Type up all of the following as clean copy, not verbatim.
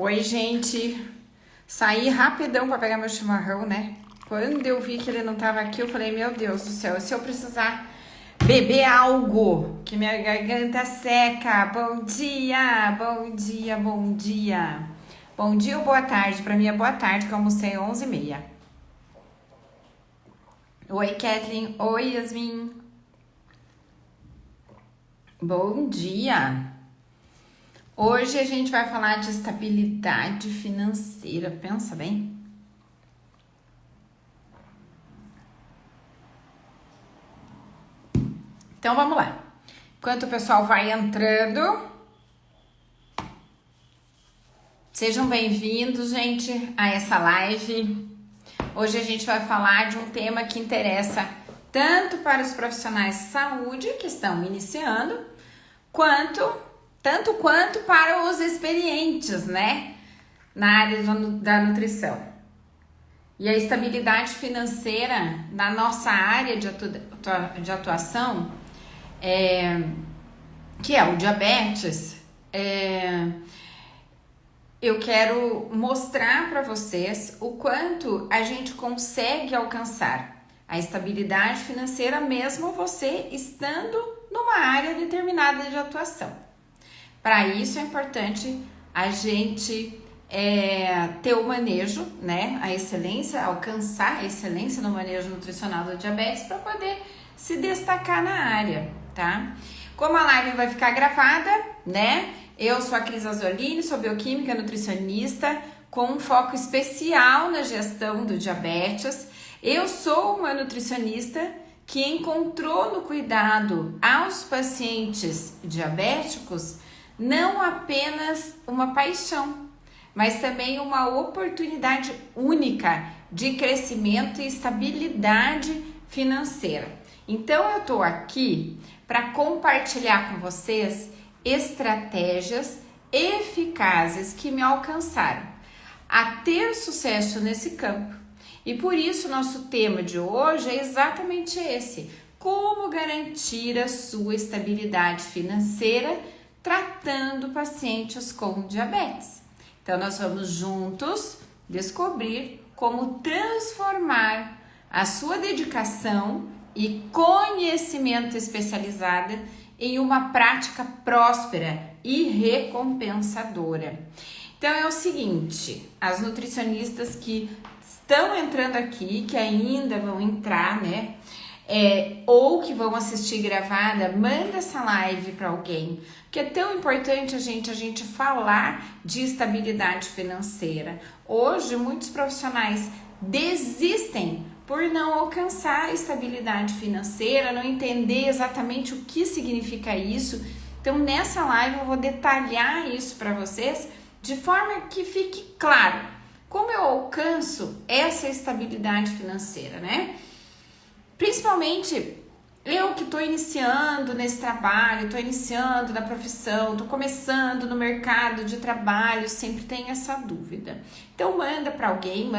Oi, gente. Saí rapidão para pegar meu chimarrão, né? Quando eu vi que ele não tava aqui, eu falei, meu Deus do céu, se eu precisar beber algo, que minha garganta seca. Bom dia, bom dia, bom dia. Bom dia ou boa tarde? Para mim é boa tarde, que eu almocei 11h30. Oi, Kathleen. Oi, Yasmin. Bom dia. Hoje a gente vai falar de estabilidade financeira, pensa bem. Então vamos lá. Enquanto o pessoal vai entrando, sejam bem-vindos, gente, a essa live. Hoje a gente vai falar de um tema que interessa tanto para os profissionais de saúde que estão iniciando, tanto quanto para os experientes, né, na área da nutrição. E a estabilidade financeira na nossa área de atuação, que é o diabetes, eu quero mostrar para vocês o quanto a gente consegue alcançar a estabilidade financeira mesmo você estando numa área determinada de atuação. Para isso é importante a gente ter o manejo, né, a excelência, alcançar a excelência no manejo nutricional do diabetes para poder se destacar na área, tá? Como a live vai ficar gravada, né, eu sou a Cris Azzolini, sou bioquímica nutricionista com um foco especial na gestão do diabetes. Eu sou uma nutricionista que encontrou no cuidado aos pacientes diabéticos não apenas uma paixão, mas também uma oportunidade única de crescimento e estabilidade financeira. Então eu tô aqui para compartilhar com vocês estratégias eficazes que me alcançaram a ter sucesso nesse campo. E por isso nosso tema de hoje é exatamente esse: como garantir a sua estabilidade financeira tratando pacientes com diabetes. Então nós vamos juntos descobrir como transformar a sua dedicação e conhecimento especializado em uma prática próspera e recompensadora. Então é o seguinte, as nutricionistas que estão entrando aqui, que ainda vão entrar, né, ou que vão assistir gravada, manda essa live para alguém, porque é tão importante a gente falar de estabilidade financeira. Hoje muitos profissionais desistem por não alcançar a estabilidade financeira, não entender exatamente o que significa isso. Então nessa live eu vou detalhar isso para vocês de forma que fique claro como eu alcanço essa estabilidade financeira, né? Principalmente eu que estou iniciando nesse trabalho, estou iniciando na profissão, estou começando no mercado de trabalho, sempre tenho essa dúvida. Então manda para alguém,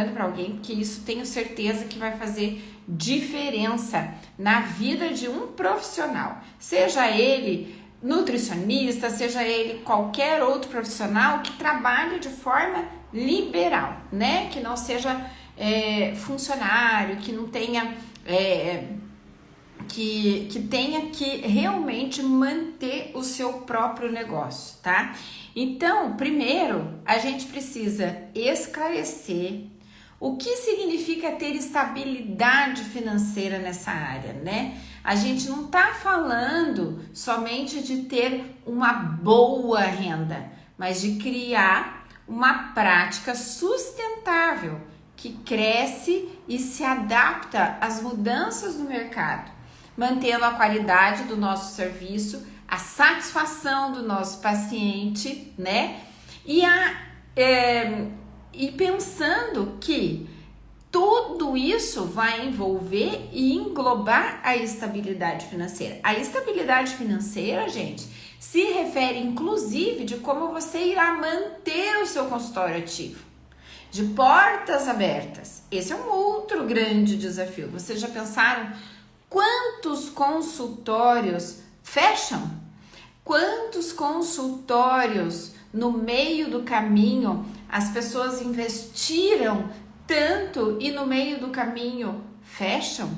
porque isso tenho certeza que vai fazer diferença na vida de um profissional. Seja ele nutricionista, seja ele qualquer outro profissional que trabalhe de forma liberal, né? Que não seja funcionário, que não tenha... que tenha que realmente manter o seu próprio negócio, tá? Então, primeiro, a gente precisa esclarecer o que significa ter estabilidade financeira nessa área, né? A gente não tá falando somente de ter uma boa renda, mas de criar uma prática sustentável que cresce e se adapta às mudanças do mercado, mantendo a qualidade do nosso serviço, a satisfação do nosso paciente, né? E pensando que tudo isso vai envolver e englobar a estabilidade financeira. A estabilidade financeira, gente, se refere inclusive de como você irá manter o seu consultório ativo, de portas abertas. Esse é um outro grande desafio. Vocês já pensaram quantos consultórios fecham? Quantos consultórios no meio do caminho as pessoas investiram tanto e no meio do caminho fecham?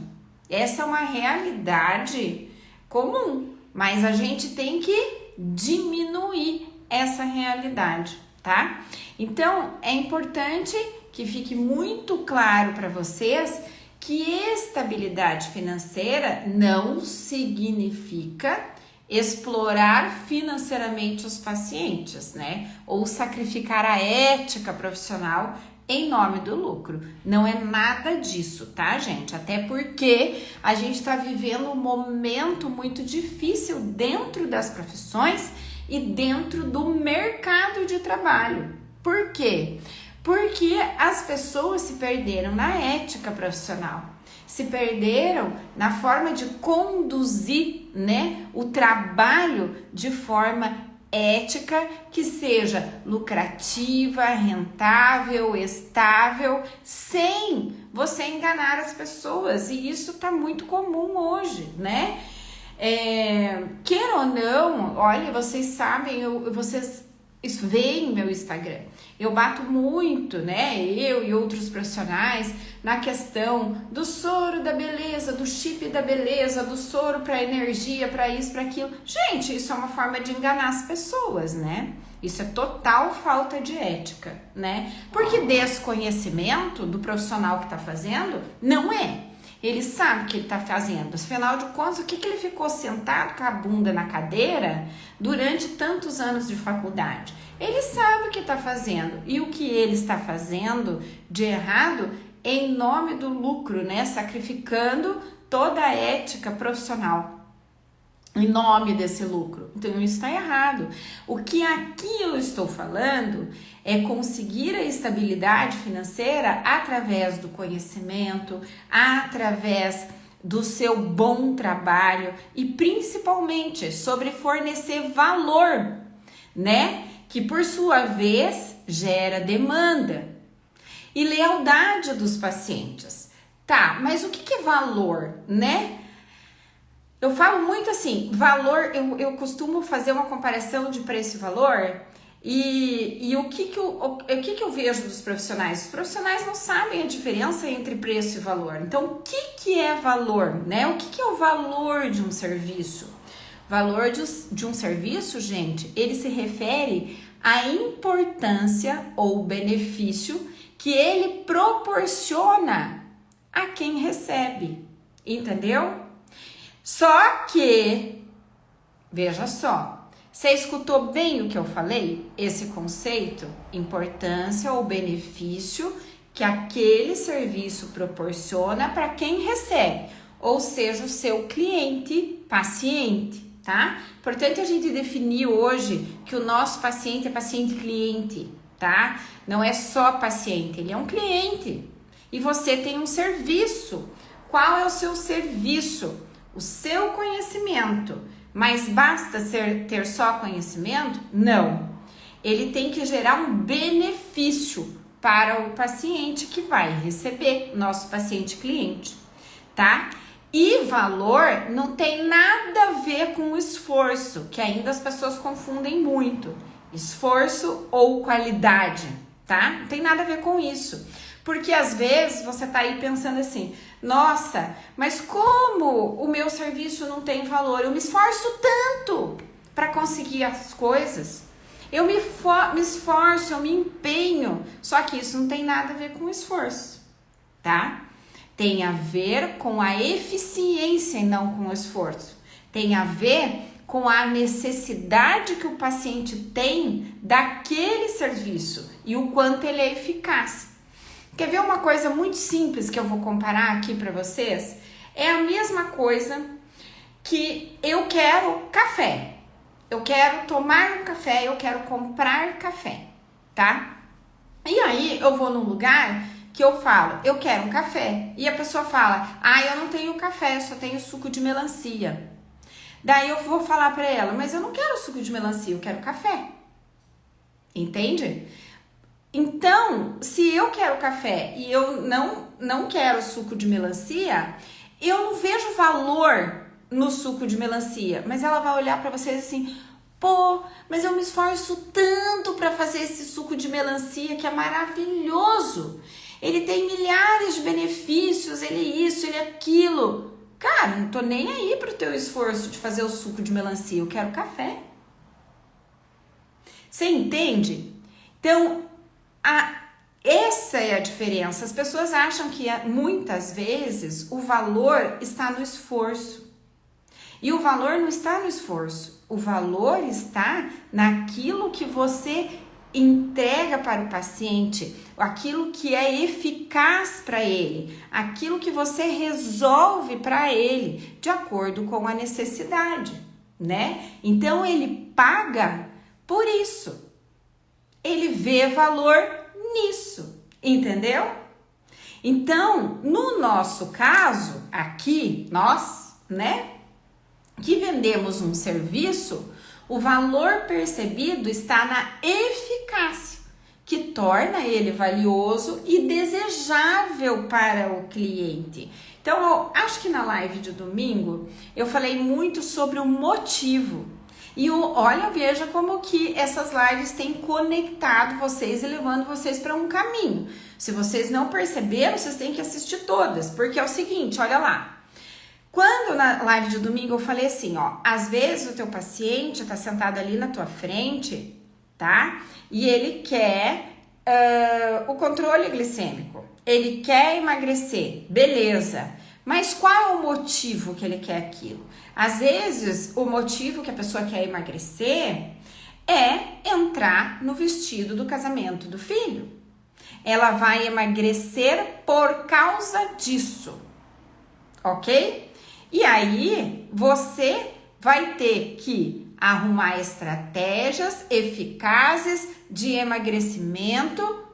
Essa é uma realidade comum, mas a gente tem que diminuir essa realidade, tá? Então, é importante que fique muito claro para vocês que estabilidade financeira não significa explorar financeiramente os pacientes, né? Ou sacrificar a ética profissional em nome do lucro. Não é nada disso, tá, gente? Até porque a gente está vivendo um momento muito difícil dentro das profissões e dentro do mercado de trabalho. Por quê? Porque as pessoas se perderam na ética profissional, se perderam na forma de conduzir, né, o trabalho de forma ética, que seja lucrativa, rentável, estável, sem você enganar as pessoas. E isso tá muito comum hoje, né? Queira ou não, olha, vocês sabem, vocês veem meu Instagram. Eu bato muito, né, eu e outros profissionais, na questão do soro da beleza, do chip da beleza, do soro para energia, para isso, para aquilo. Gente, isso é uma forma de enganar as pessoas, né? Isso é total falta de ética, né? Porque desconhecimento do profissional que está fazendo não é. Ele sabe o que ele está fazendo. Afinal de contas, o que ele ficou sentado com a bunda na cadeira durante tantos anos de faculdade? Ele sabe o que está fazendo. E o que ele está fazendo de errado em nome do lucro, né? Sacrificando toda a ética profissional em nome desse lucro. Então, isso está errado. O que aqui eu estou falando é conseguir a estabilidade financeira através do conhecimento, através do seu bom trabalho e principalmente sobre fornecer valor, né? Que por sua vez gera demanda e lealdade dos pacientes. Tá, mas o que é valor, né? Eu falo muito assim, valor, eu costumo fazer uma comparação de preço e valor e o que eu vejo dos profissionais? Os profissionais não sabem a diferença entre preço e valor. Então, o que é valor, né? O que é o valor de um serviço? Valor de um serviço, gente, ele se refere à importância ou benefício que ele proporciona a quem recebe, entendeu? Só que, veja só, você escutou bem o que eu falei? Esse conceito, importância ou benefício que aquele serviço proporciona para quem recebe, ou seja, o seu cliente, paciente, tá? Importante a gente definir hoje que o nosso paciente é paciente-cliente, tá? Não é só paciente, ele é um cliente e você tem um serviço. Qual é o seu serviço? O seu conhecimento, mas basta ter só conhecimento? Não. Ele tem que gerar um benefício para o paciente que vai receber, nosso paciente cliente, tá? E valor não tem nada a ver com esforço, que ainda as pessoas confundem muito. Esforço ou qualidade, tá? Não tem nada a ver com isso. Porque às vezes você tá aí pensando assim, nossa, mas como o meu serviço não tem valor? Eu me esforço tanto para conseguir as coisas. Eu me esforço, eu me empenho. Só que isso não tem nada a ver com esforço, tá? Tem a ver com a eficiência e não com o esforço. Tem a ver com a necessidade que o paciente tem daquele serviço e o quanto ele é eficaz. Quer ver uma coisa muito simples que eu vou comparar aqui para vocês? É a mesma coisa que eu quero café. Eu quero tomar um café, eu quero comprar café, tá? E aí eu vou num lugar que eu falo, eu quero um café. E a pessoa fala, eu não tenho café, eu só tenho suco de melancia. Daí eu vou falar para ela, mas eu não quero suco de melancia, eu quero café. Entende? Então, se eu quero café e eu não quero suco de melancia, eu não vejo valor no suco de melancia, mas ela vai olhar para vocês assim, Pô, mas eu me esforço tanto para fazer esse suco de melancia que é maravilhoso. Ele tem milhares de benefícios, ele isso, ele aquilo. Cara, não tô nem aí pro teu esforço de fazer o suco de melancia, eu quero café. Você entende? Então, essa é a diferença. As pessoas acham que muitas vezes o valor está no esforço. E o valor não está no esforço. O valor está naquilo que você entrega para o paciente, aquilo que é eficaz para ele, aquilo que você resolve para ele, de acordo com a necessidade, né? Então ele paga por isso. Ele vê valor nisso, entendeu? Então, no nosso caso, aqui, nós, né, que vendemos um serviço, o valor percebido está na eficácia, que torna ele valioso e desejável para o cliente. Então, eu acho que na live de domingo eu falei muito sobre o motivo. E olha, veja como que essas lives têm conectado vocês e levando vocês para um caminho. Se vocês não perceberam, vocês têm que assistir todas, porque é o seguinte, olha lá. Quando na live de domingo eu falei assim, ó, às vezes o teu paciente tá sentado ali na tua frente, tá? E ele quer o controle glicêmico, ele quer emagrecer, beleza. Mas qual é o motivo que ele quer aquilo? Às vezes o motivo que a pessoa quer emagrecer é entrar no vestido do casamento do filho. Ela vai emagrecer por causa disso, ok? E aí, você vai ter que arrumar estratégias eficazes de emagrecimento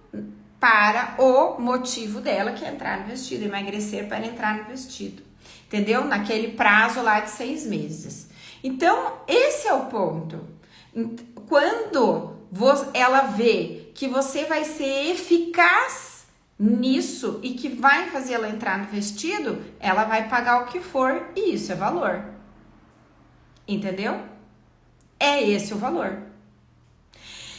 para o motivo dela, que é entrar no vestido, emagrecer para entrar no vestido, entendeu? Naquele prazo lá de 6 meses. Então, esse é o ponto. Quando ela vê que você vai ser eficaz nisso e que vai fazer ela entrar no vestido, ela vai pagar o que for e isso é valor. Entendeu? É esse o valor.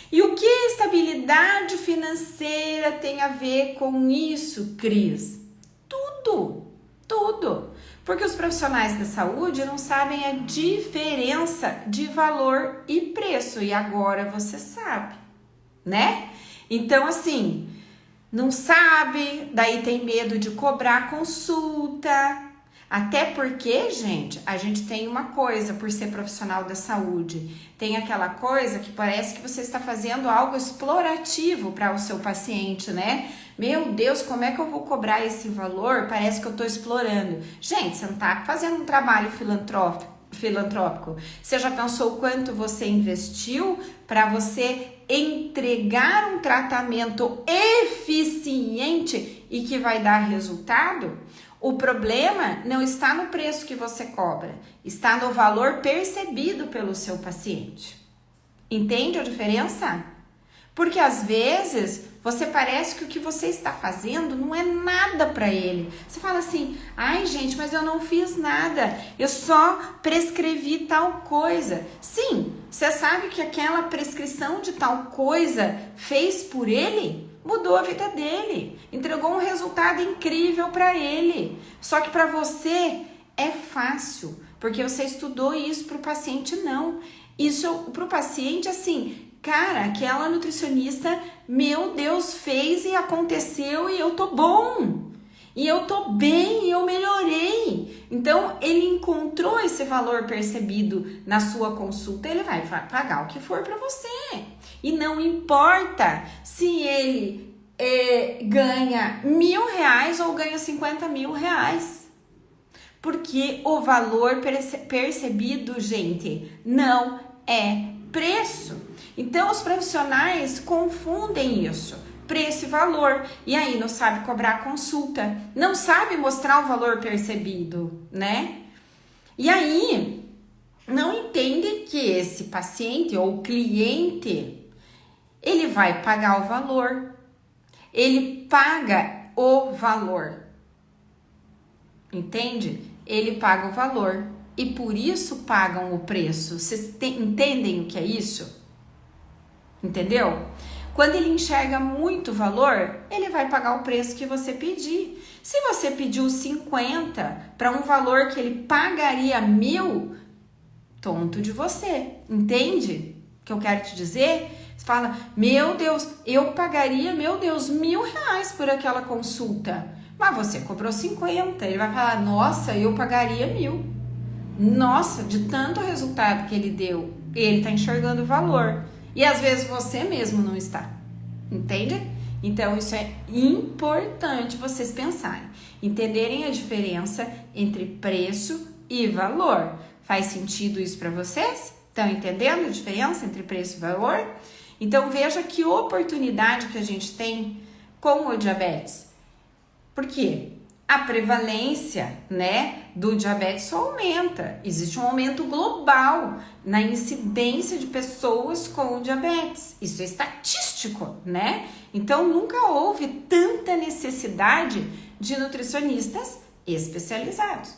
E o que a estabilidade financeira tem a ver com isso, Cris? Tudo. Porque os profissionais da saúde não sabem a diferença de valor e preço. E agora você sabe, né? Então, assim, não sabe, daí tem medo de cobrar consulta. Até porque, gente, a gente tem uma coisa por ser profissional da saúde. Tem aquela coisa que parece que você está fazendo algo explorativo para o seu paciente, né? Meu Deus, como é que eu vou cobrar esse valor? Parece que eu estou explorando. Gente, você não está fazendo um trabalho filantrópico. Você já pensou o quanto você investiu para você entregar um tratamento eficiente e que vai dar resultado? O problema não está no preço que você cobra, está no valor percebido pelo seu paciente. Entende a diferença? Porque às vezes você parece que o que você está fazendo não é nada para ele. Você fala assim, ai gente, mas eu não fiz nada, eu só prescrevi tal coisa. Sim, você sabe que aquela prescrição de tal coisa fez por ele? Mudou a vida dele, entregou um resultado incrível para ele. Só que para você é fácil, porque você estudou isso, para o paciente não. Isso para o paciente, assim, cara, aquela nutricionista, meu Deus, fez e aconteceu e eu tô bom. E eu tô bem e eu melhorei. Então, ele encontrou esse valor percebido na sua consulta, ele vai pagar o que for para você. E não importa se ele ganha R$1.000 ou ganha R$50.000. Porque o valor percebido, gente, não é preço. Então, os profissionais confundem isso, preço e valor. E aí, não sabe cobrar consulta, não sabe mostrar o valor percebido, né? E aí, não entende que esse paciente ou cliente, ele vai pagar o valor. Ele paga o valor. Entende? Ele paga o valor. e por isso pagam o preço. Vocês entendem o que é isso? Entendeu? Quando ele enxerga muito valor, ele vai pagar o preço que você pedir. Se você pediu 50 para um valor que ele pagaria 1.000, tonto de você. Entende o que eu quero te dizer? Você fala, meu Deus, eu pagaria, meu Deus, R$1.000 por aquela consulta. Mas você cobrou 50. Ele vai falar, nossa, eu pagaria 1.000. Nossa, de tanto resultado que ele deu, ele está enxergando o valor. E às vezes você mesmo não está. Entende? Então isso é importante vocês pensarem. Entenderem a diferença entre preço e valor. Faz sentido isso para vocês? Estão entendendo a diferença entre preço e valor? Então veja que oportunidade que a gente tem com o diabetes. Por quê? A prevalência, né, do diabetes só aumenta. Existe um aumento global na incidência de pessoas com diabetes. Isso é estatístico, né? Então nunca houve tanta necessidade de nutricionistas especializados.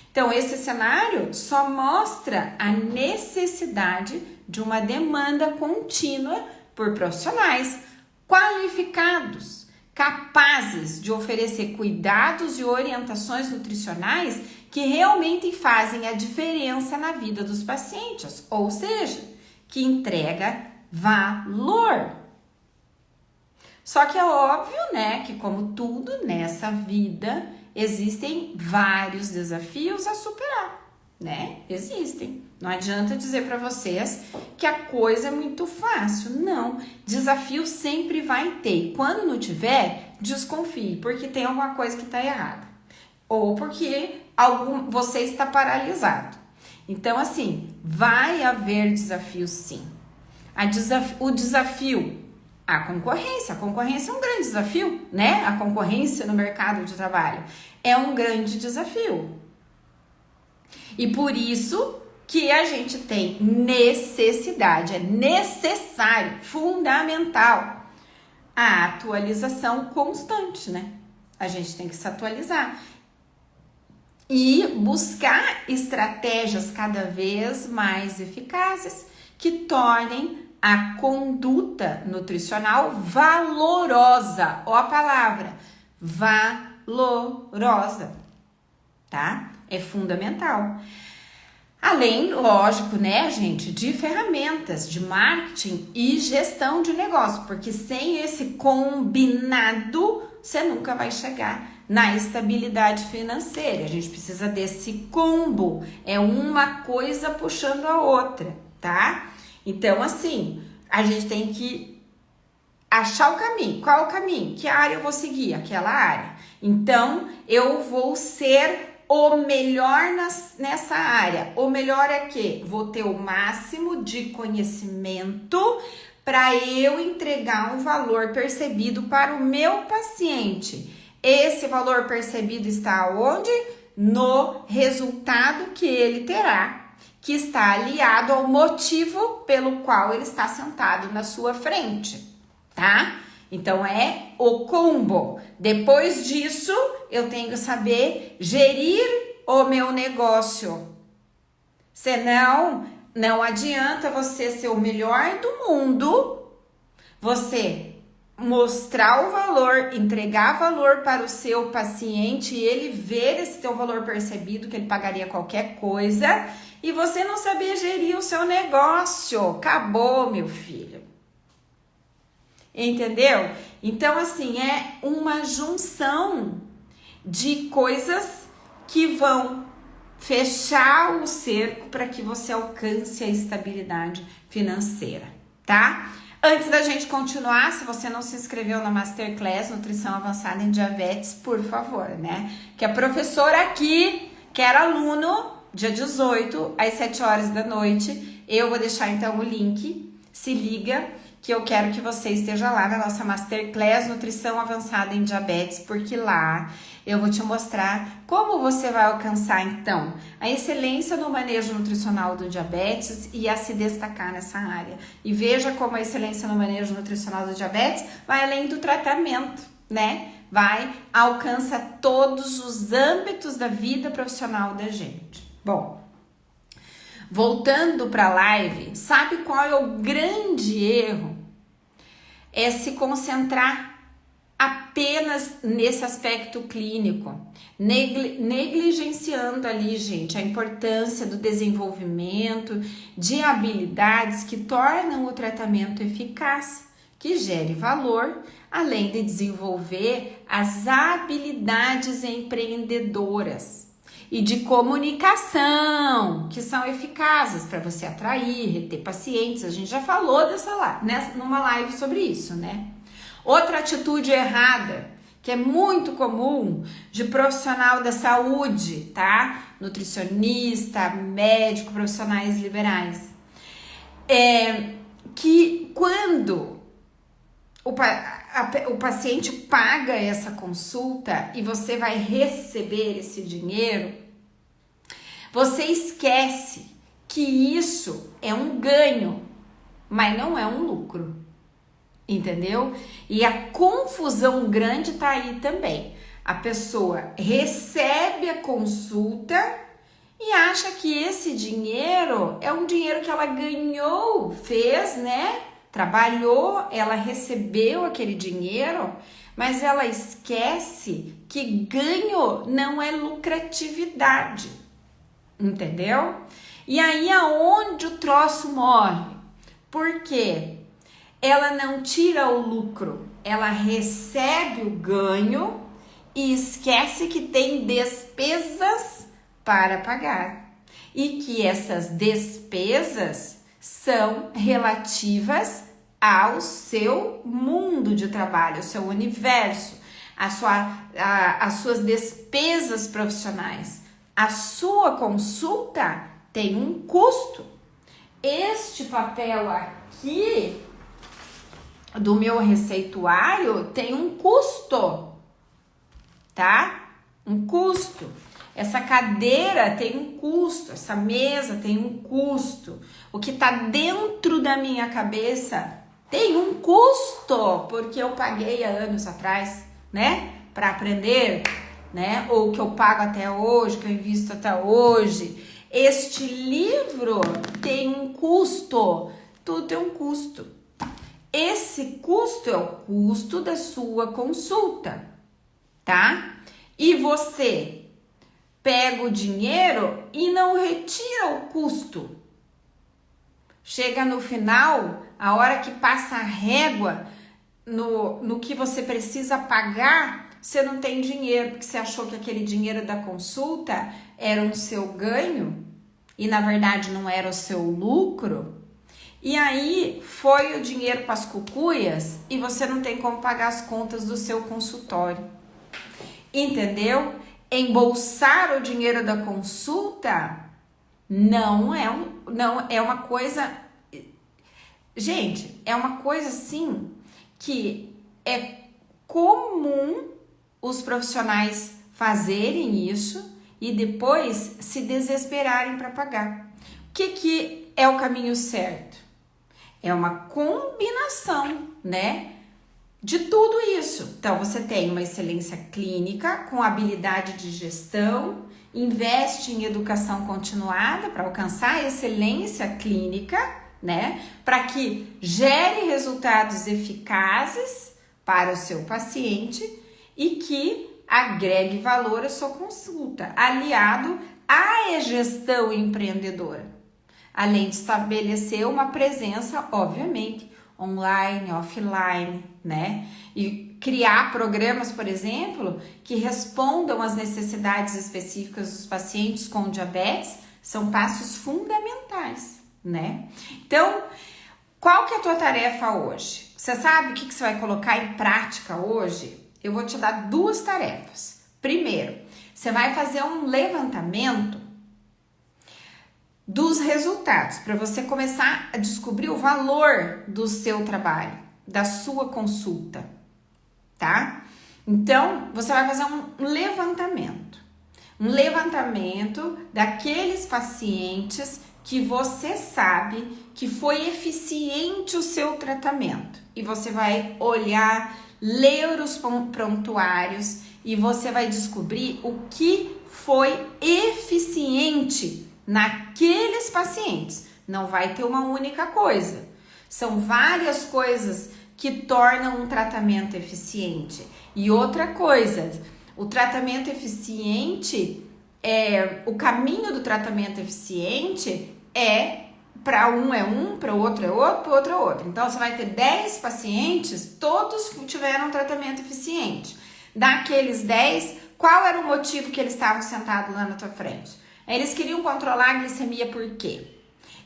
Então esse cenário só mostra a necessidade de uma demanda contínua por profissionais qualificados, capazes de oferecer cuidados e orientações nutricionais que realmente fazem a diferença na vida dos pacientes, ou seja, que entrega valor. Só que é óbvio, né, que como tudo nessa vida, existem vários desafios a superar, né? Existem. Não adianta dizer para vocês que a coisa é muito fácil. Não, desafio sempre vai ter. Quando não tiver, desconfie, porque tem alguma coisa que está errada. Ou porque você está paralisado. Então, assim, vai haver desafios sim. O desafio, a concorrência é um grande desafio, né? A concorrência no mercado de trabalho é um grande desafio. E por isso que a gente tem necessidade, é necessário, fundamental, a atualização constante, né? A gente tem que se atualizar e buscar estratégias cada vez mais eficazes que tornem a conduta nutricional valorosa. Ó a palavra, valorosa, tá? É fundamental. Além, lógico, né, gente, de ferramentas de marketing e gestão de negócio, porque sem esse combinado, você nunca vai chegar na estabilidade financeira. A gente precisa desse combo, é uma coisa puxando a outra, tá? Então, assim, a gente tem que achar o caminho. Qual é o caminho? Que área eu vou seguir? Aquela área. Então, eu vou ser o melhor nessa área. O melhor é que vou ter o máximo de conhecimento para eu entregar um valor percebido para o meu paciente. Esse valor percebido está onde? No resultado que ele terá, que está aliado ao motivo pelo qual ele está sentado na sua frente, tá? Então é o combo. Depois disso, eu tenho que saber gerir o meu negócio. Senão, não adianta você ser o melhor do mundo, você mostrar o valor, entregar valor para o seu paciente e ele ver esse teu valor percebido, que ele pagaria qualquer coisa, e você não saber gerir o seu negócio. Acabou, meu filho. Entendeu? Então, assim, é uma junção de coisas que vão fechar o cerco para que você alcance a estabilidade financeira, tá? Antes da gente continuar, se você não se inscreveu na Masterclass Nutrição Avançada em Diabetes, por favor, né? Que a professora aqui quer aluno, dia 18, às 7 horas da noite. Eu vou deixar então o link, se liga, que eu quero que você esteja lá na nossa Masterclass Nutrição Avançada em Diabetes, porque lá eu vou te mostrar como você vai alcançar, então, a excelência no manejo nutricional do diabetes e a se destacar nessa área. E veja como a excelência no manejo nutricional do diabetes vai além do tratamento, né? Alcança todos os âmbitos da vida profissional da gente. Bom, voltando para a live, sabe qual é o grande erro? É se concentrar apenas nesse aspecto clínico, negligenciando ali, gente, a importância do desenvolvimento de habilidades que tornam o tratamento eficaz, que gere valor, além de desenvolver as habilidades empreendedoras e de comunicação, que são eficazes para você atrair, reter pacientes. A gente já falou numa live sobre isso, né? Outra atitude errada, que é muito comum de profissional da saúde, tá? Nutricionista, médico, profissionais liberais, é que quando o paciente paga essa consulta e você vai receber esse dinheiro, você esquece que isso é um ganho, mas não é um lucro, entendeu? E a confusão grande tá aí também. A pessoa recebe a consulta e acha que esse dinheiro é um dinheiro que ela ganhou, fez, né? Trabalhou, ela recebeu aquele dinheiro, mas ela esquece que ganho não é lucratividade, entendeu? E aí aonde o troço morre? Por quê? Ela não tira o lucro, ela recebe o ganho e esquece que tem despesas para pagar e que essas despesas são relativas ao seu mundo de trabalho, ao seu universo, as suas despesas profissionais. A sua consulta tem um custo. Este papel aqui do meu receituário tem um custo, tá? Um custo. Essa cadeira tem um custo, essa mesa tem um custo. O que tá dentro da minha cabeça tem um custo, porque eu paguei há anos atrás, né? Para aprender, né? Ou que eu pago até hoje, que eu invisto até hoje. Este livro tem um custo, tudo tem um custo. Esse custo é o custo da sua consulta, tá? E você pega o dinheiro e não retira o custo. Chega no final, a hora que passa a régua no que você precisa pagar, você não tem dinheiro, porque você achou que aquele dinheiro da consulta era o seu ganho e na verdade não era o seu lucro. E aí foi o dinheiro para as cucuias e você não tem como pagar as contas do seu consultório. Entendeu? Embolsar o dinheiro da consulta não é uma coisa. Gente, é uma coisa assim que é comum os profissionais fazerem isso e depois se desesperarem para pagar. O que é o caminho certo? É uma combinação, né? De tudo isso. Então, você tem uma excelência clínica com habilidade de gestão, investe em educação continuada para alcançar a excelência clínica, né? Para que gere resultados eficazes para o seu paciente e que agregue valor à sua consulta, aliado à gestão empreendedora. Além de estabelecer uma presença, obviamente, online, offline, né? E criar programas, por exemplo, que respondam às necessidades específicas dos pacientes com diabetes, são passos fundamentais, né? Então, qual que é a tua tarefa hoje? Você sabe o que você vai colocar em prática hoje? Eu vou te dar duas tarefas. Primeiro, você vai fazer um levantamento dos resultados, para você começar a descobrir o valor do seu trabalho, da sua consulta, tá? Então, você vai fazer um levantamento daqueles pacientes que você sabe que foi eficiente o seu tratamento. E você vai olhar, ler os prontuários e você vai descobrir o que foi eficiente naqueles pacientes. Não vai ter uma única coisa. São várias coisas que tornam um tratamento eficiente. E outra coisa, o tratamento eficiente, o caminho do tratamento eficiente para um, para o outro é outro, para o outro é outro. Então, você vai ter 10 pacientes, todos tiveram um tratamento eficiente. Daqueles 10, qual era o motivo que eles estavam sentados lá na tua frente? Eles queriam controlar a glicemia por quê?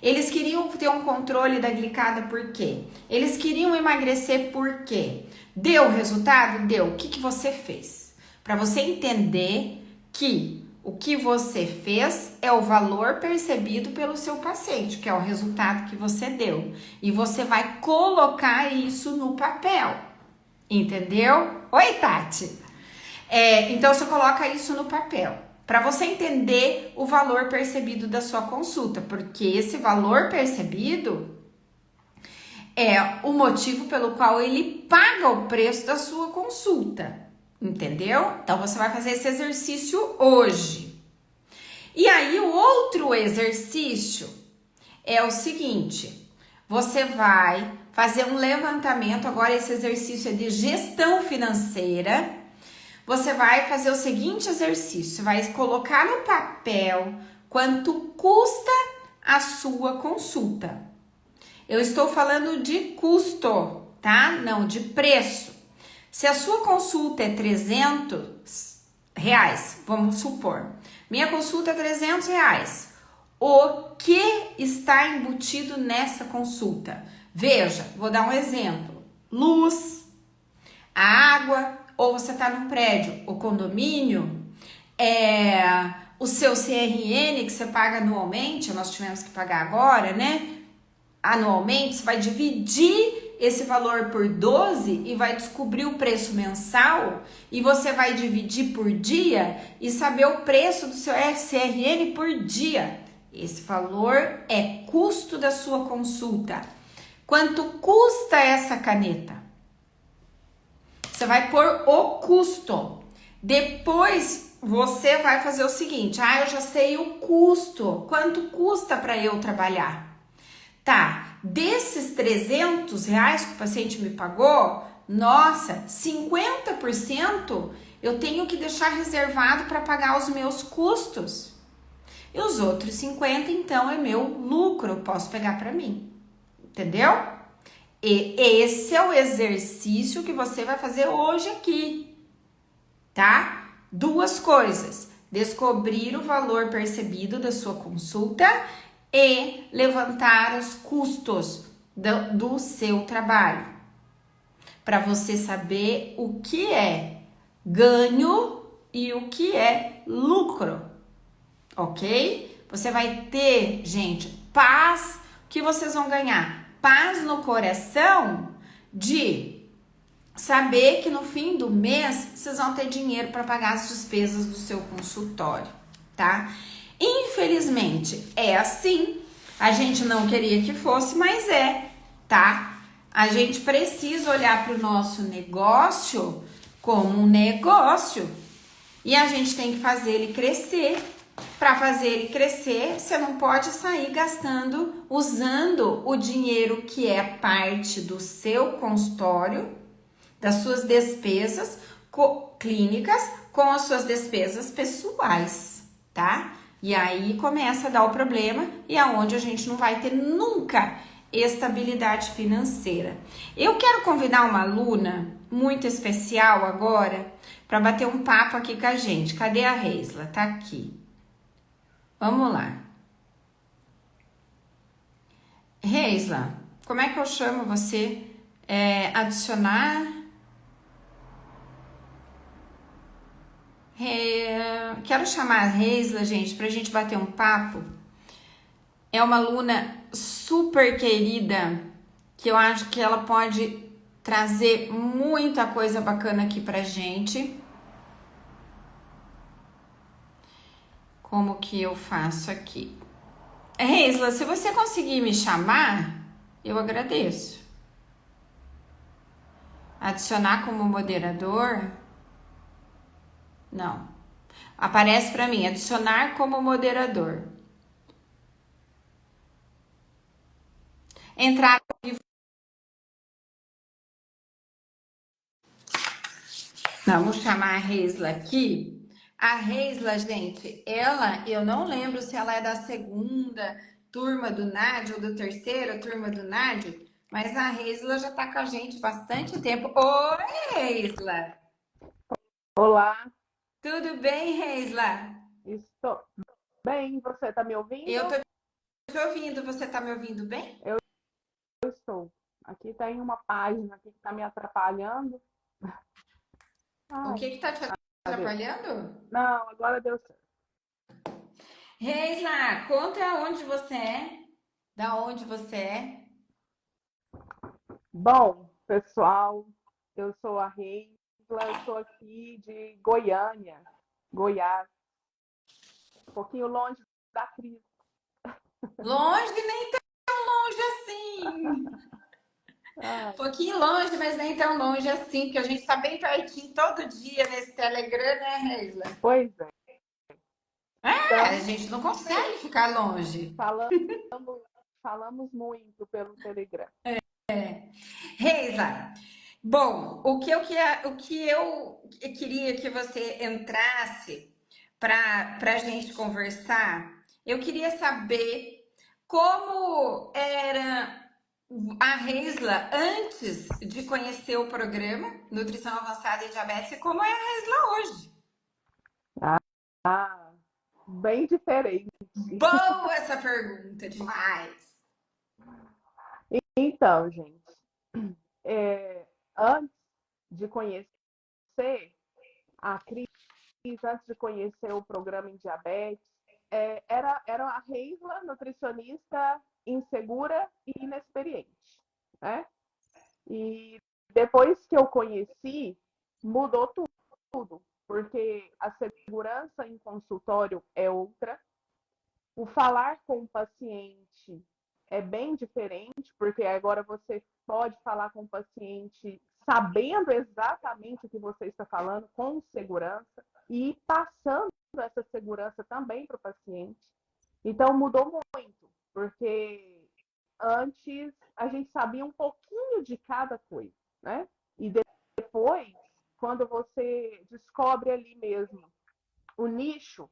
Eles queriam ter um controle da glicada por quê? Eles queriam emagrecer por quê? Deu resultado? Deu. O que você fez? Para você entender que o que você fez é o valor percebido pelo seu paciente, que é o resultado que você deu. E você vai colocar isso no papel. Entendeu? Oi, Tati! Então, você coloca isso no papel. Para você entender o valor percebido da sua consulta, porque esse valor percebido é o motivo pelo qual ele paga o preço da sua consulta, entendeu? Então, você vai fazer esse exercício hoje. E aí, o outro exercício é o seguinte, você vai fazer um levantamento, agora esse exercício é de gestão financeira. Você vai fazer o seguinte exercício, você vai colocar no papel quanto custa a sua consulta. Eu estou falando de custo, tá? Não, de preço. Se a sua consulta é R$300, vamos supor, minha consulta é R$300, o que está embutido nessa consulta? Veja, vou dar um exemplo, luz, a água, ou você está num prédio, o condomínio, o seu CRN que você paga anualmente, nós tivemos que pagar agora, né? Anualmente, você vai dividir esse valor por 12 e vai descobrir o preço mensal e você vai dividir por dia e saber o preço do seu CRN por dia. Esse valor é custo da sua consulta. Quanto custa essa caneta? Você vai pôr o custo. Depois você vai fazer o seguinte, eu já sei o custo. Quanto custa para eu trabalhar? Tá, desses R$300 que o paciente me pagou, nossa, 50% eu tenho que deixar reservado para pagar os meus custos. E os outros 50%, então, é meu lucro, eu posso pegar para mim. Entendeu? E esse é o exercício que você vai fazer hoje aqui, tá? Duas coisas, descobrir o valor percebido da sua consulta e levantar os custos do seu trabalho, para você saber o que é ganho e o que é lucro, ok? Você vai ter, gente, paz, o que vocês vão ganhar? Paz no coração de saber que no fim do mês vocês vão ter dinheiro para pagar as despesas do seu consultório, tá? Infelizmente é assim, a gente não queria que fosse, mas tá? A gente precisa olhar para o nosso negócio como um negócio e a gente tem que fazer ele crescer. Para fazer ele crescer, você não pode sair gastando, usando o dinheiro que é parte do seu consultório, das suas despesas clínicas, com as suas despesas pessoais, tá? E aí começa a dar o problema e é onde a gente não vai ter nunca estabilidade financeira. Eu quero convidar uma aluna muito especial agora para bater um papo aqui com a gente. Cadê a Reisla? Tá aqui. Vamos lá. Reisla, como é que eu chamo você? Adicionar. Quero chamar a Reisla, gente, pra gente bater um papo. É uma aluna super querida, que eu acho que ela pode trazer muita coisa bacana aqui pra gente. Como que eu faço aqui? Reisla, se você conseguir me chamar, eu agradeço. Adicionar como moderador? Não. Aparece para mim, adicionar como moderador. Entrar. Vamos chamar a Reisla aqui. A Reisla, gente, ela, eu não lembro se ela é da segunda turma do NAD ou da terceira turma do NAD, mas a Reisla já tá com a gente bastante tempo. Oi, Reisla! Olá, Tudo bem, Reisla? estou bem. Você está me ouvindo? Eu tô te ouvindo, você tá me ouvindo bem? Eu estou. Aqui tem uma página aqui que está me atrapalhando. O Ai, que que tá te cadê? atrapalhando? Não, agora deu certo. Reisla, conta onde você é, da onde você é. Bom, pessoal, eu sou a Reisla, eu sou aqui de Goiânia, Goiás, um pouquinho longe da Cris. Longe, nem tão longe assim. Ai, Um pouquinho longe, mas nem tão longe assim, porque a gente tá bem pertinho todo dia nesse Telegram, né, Reisla? pois é. É, a Estamos gente não consegue mesmo. ficar longe. Falamos, falamos muito pelo Telegram. Reisla, bom, o que eu queria que você entrasse para a gente conversar, eu queria saber como era a Reisla antes de conhecer o programa Nutrição Avançada e Diabetes e como é a Reisla hoje. Ah, bem diferente. Boa essa pergunta, demais. Então, gente, antes de conhecer a Cris, antes de conhecer o programa em diabetes, era a Reisla, nutricionista insegura e inexperiente, né? E depois que eu conheci, mudou tudo, porque a segurança em consultório é outra, o falar com o paciente é bem diferente, porque agora você pode falar com o paciente sabendo exatamente o que você está falando, com segurança, e passando essa segurança também para o paciente. Então, mudou muito, porque antes a gente sabia um pouquinho de cada coisa, né? E depois, quando você descobre ali mesmo o nicho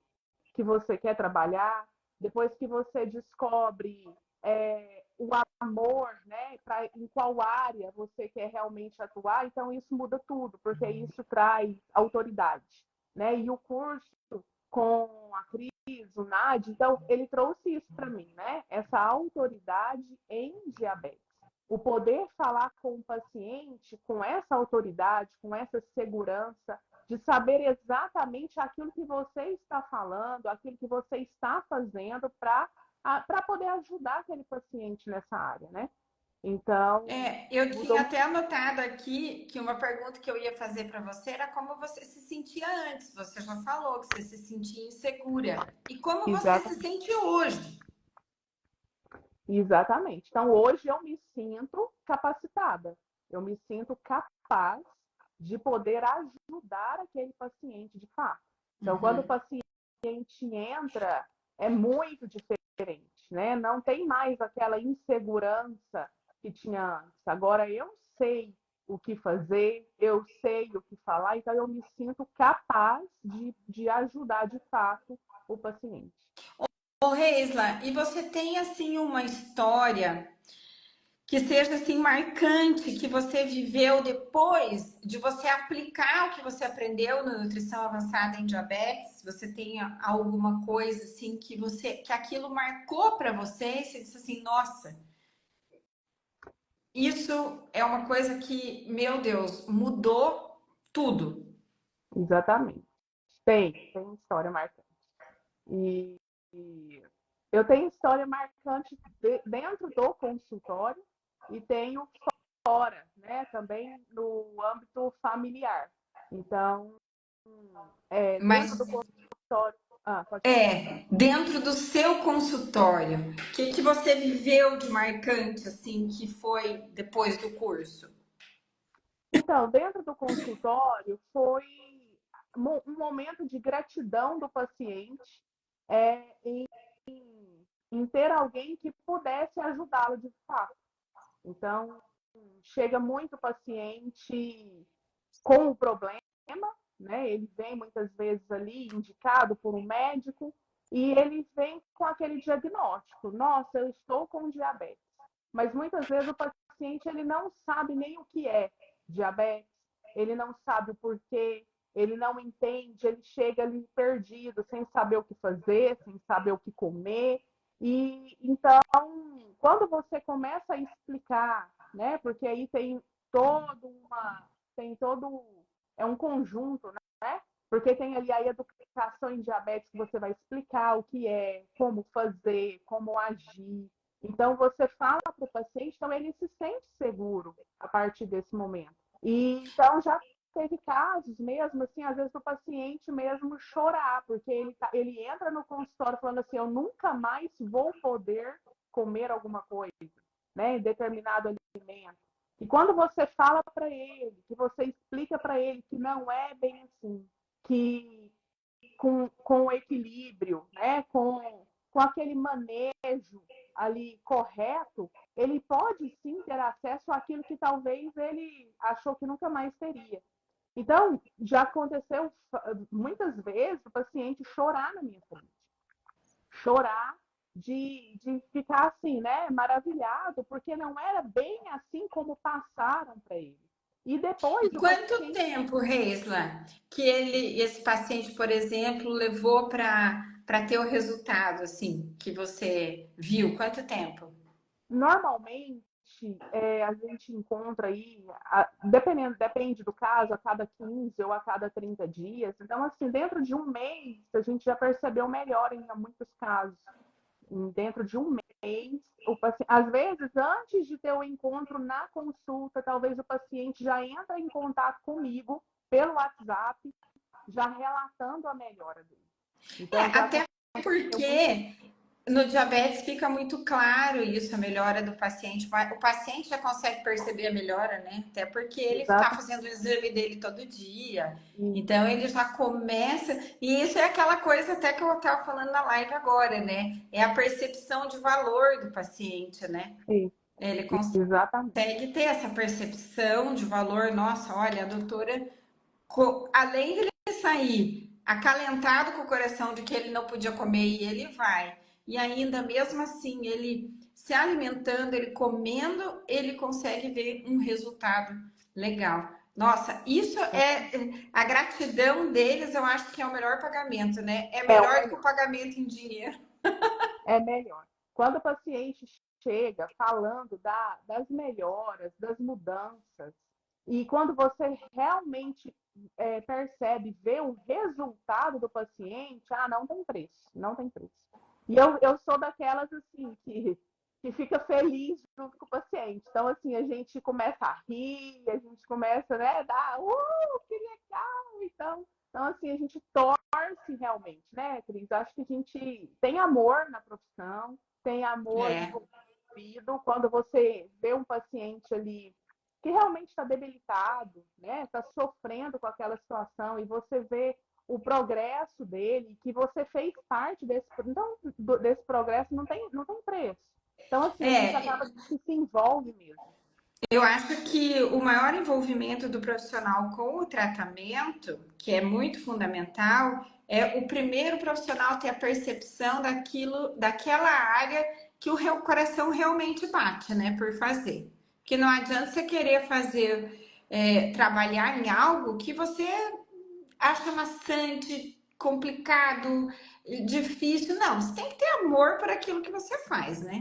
que você quer trabalhar, depois que você descobre o amor, né, em qual área você quer realmente atuar, então isso muda tudo, porque isso traz autoridade, né? E o curso com a Cris, o NAD, então ele trouxe isso para mim, né? Essa autoridade em diabetes. O poder falar com o paciente com essa autoridade, com essa segurança, de saber exatamente aquilo que você está falando, aquilo que você está fazendo para poder ajudar aquele paciente nessa área, né? Então, Eu tinha mudou até anotado aqui que uma pergunta que eu ia fazer para você era como você se sentia antes. Você já falou que você se sentia insegura. E como você se exatamente, sente hoje? exatamente. Então, hoje eu me sinto capacitada, eu me sinto capaz de poder ajudar aquele paciente de fato. Então, quando o Uhum. paciente entra, é muito diferente, né? Não tem mais aquela insegurança que tinha antes. Agora eu sei o que fazer, eu sei o que falar, então eu me sinto capaz de ajudar de fato o paciente. Ô, Reisla, e você tem assim uma história que seja assim marcante que você viveu depois de você aplicar o que você aprendeu na nutrição avançada em diabetes? Você tem alguma coisa assim que aquilo marcou para você e você disse assim, nossa, isso é uma coisa que, meu Deus, mudou tudo. Exatamente. Tem história marcante. E, e eu tenho história marcante dentro do consultório e tenho fora, né? Também no âmbito familiar. Então, dentro Mas do consultório. Ah, pode falar. dentro do seu consultório, o que você viveu de marcante assim que foi depois do curso? Então, dentro do consultório foi um momento de gratidão do paciente em, em ter alguém que pudesse ajudá-lo de fato. Então, chega muito paciente com o problema, né? Ele vem muitas vezes ali indicado por um médico e ele vem com aquele diagnóstico: nossa, eu estou com diabetes. Mas muitas vezes o paciente ele não sabe nem o que é diabetes, ele não sabe o porquê, ele não entende, ele chega ali perdido, sem saber o que fazer, sem saber o que comer. E então, quando você começa a explicar, né? Porque aí tem todo é um conjunto, né? Porque tem ali a educação em diabetes que você vai explicar o que é, como fazer, como agir. Então você fala para o paciente, então ele se sente seguro a partir desse momento. E então já teve casos mesmo, assim, às vezes o paciente mesmo chorar, porque ele entra no consultório falando assim, eu nunca mais vou poder comer alguma coisa, né, determinado alimento. E quando você fala para ele, que você explica para ele que não é bem assim, que com o equilíbrio, né, com aquele manejo ali correto, ele pode sim ter acesso àquilo que talvez ele achou que nunca mais teria. Então, já aconteceu muitas vezes o paciente chorar na minha frente. Chorar de ficar assim, né, maravilhado, porque não era bem assim como passaram para ele. E depois E o quanto paciente, tempo, Reisla, que esse paciente, por exemplo, levou para ter o resultado assim que você viu? Quanto tempo? normalmente, a gente encontra aí, depende do caso, a cada 15 ou a cada 30 dias. Então, assim, dentro de um mês, a gente já percebeu melhor em muitos casos. Dentro de um mês, às vezes, antes de ter o encontro na consulta, talvez o paciente já entra em contato comigo pelo WhatsApp, já relatando a melhora dele. Então, já Até aconteceu muito isso. porque no diabetes fica muito claro isso, a melhora do paciente. O paciente já consegue perceber a melhora, né? Até porque ele está Exato. fazendo o exame dele todo dia. E, Então ele já começa. E isso é aquela coisa até que eu estava falando na live agora, né? É a percepção de valor do paciente, né? e, Ele exatamente. consegue ter essa percepção de valor. Nossa, olha, a doutora, além de ele sair acalentado com o coração de que ele não podia comer e ele vai, e ainda mesmo assim, ele se alimentando, ele comendo, ele consegue ver um resultado legal. Nossa, isso é a gratidão deles, eu acho que é o melhor pagamento, né? É É o melhor do que o melhor. pagamento em dinheiro. É melhor. Quando o paciente chega falando das melhoras, das mudanças, e quando você realmente percebe, vê o resultado do paciente, não tem preço, não tem preço. E eu sou daquelas assim que fica feliz junto com o paciente. Então, assim, a gente começa a rir, a gente começa, né, a dar, que legal! Então, assim, a gente torce realmente, né, Cris? Acho que a gente tem amor na profissão, tem amor É. envolvido. Quando você vê um paciente ali que realmente está debilitado, né, está sofrendo com aquela situação e você vê o progresso dele, que você fez parte desse, então, desse progresso, não tem preço. Então, assim, a gente É, acaba que se envolve mesmo. eu acho que o maior envolvimento do profissional com o tratamento, que é muito fundamental, é o primeiro profissional ter a percepção daquela área que o coração realmente bate, né, por fazer. Porque não adianta você querer fazer, trabalhar em algo que você acha maçante, complicado, difícil. Não, você tem que ter amor por aquilo que você faz, né?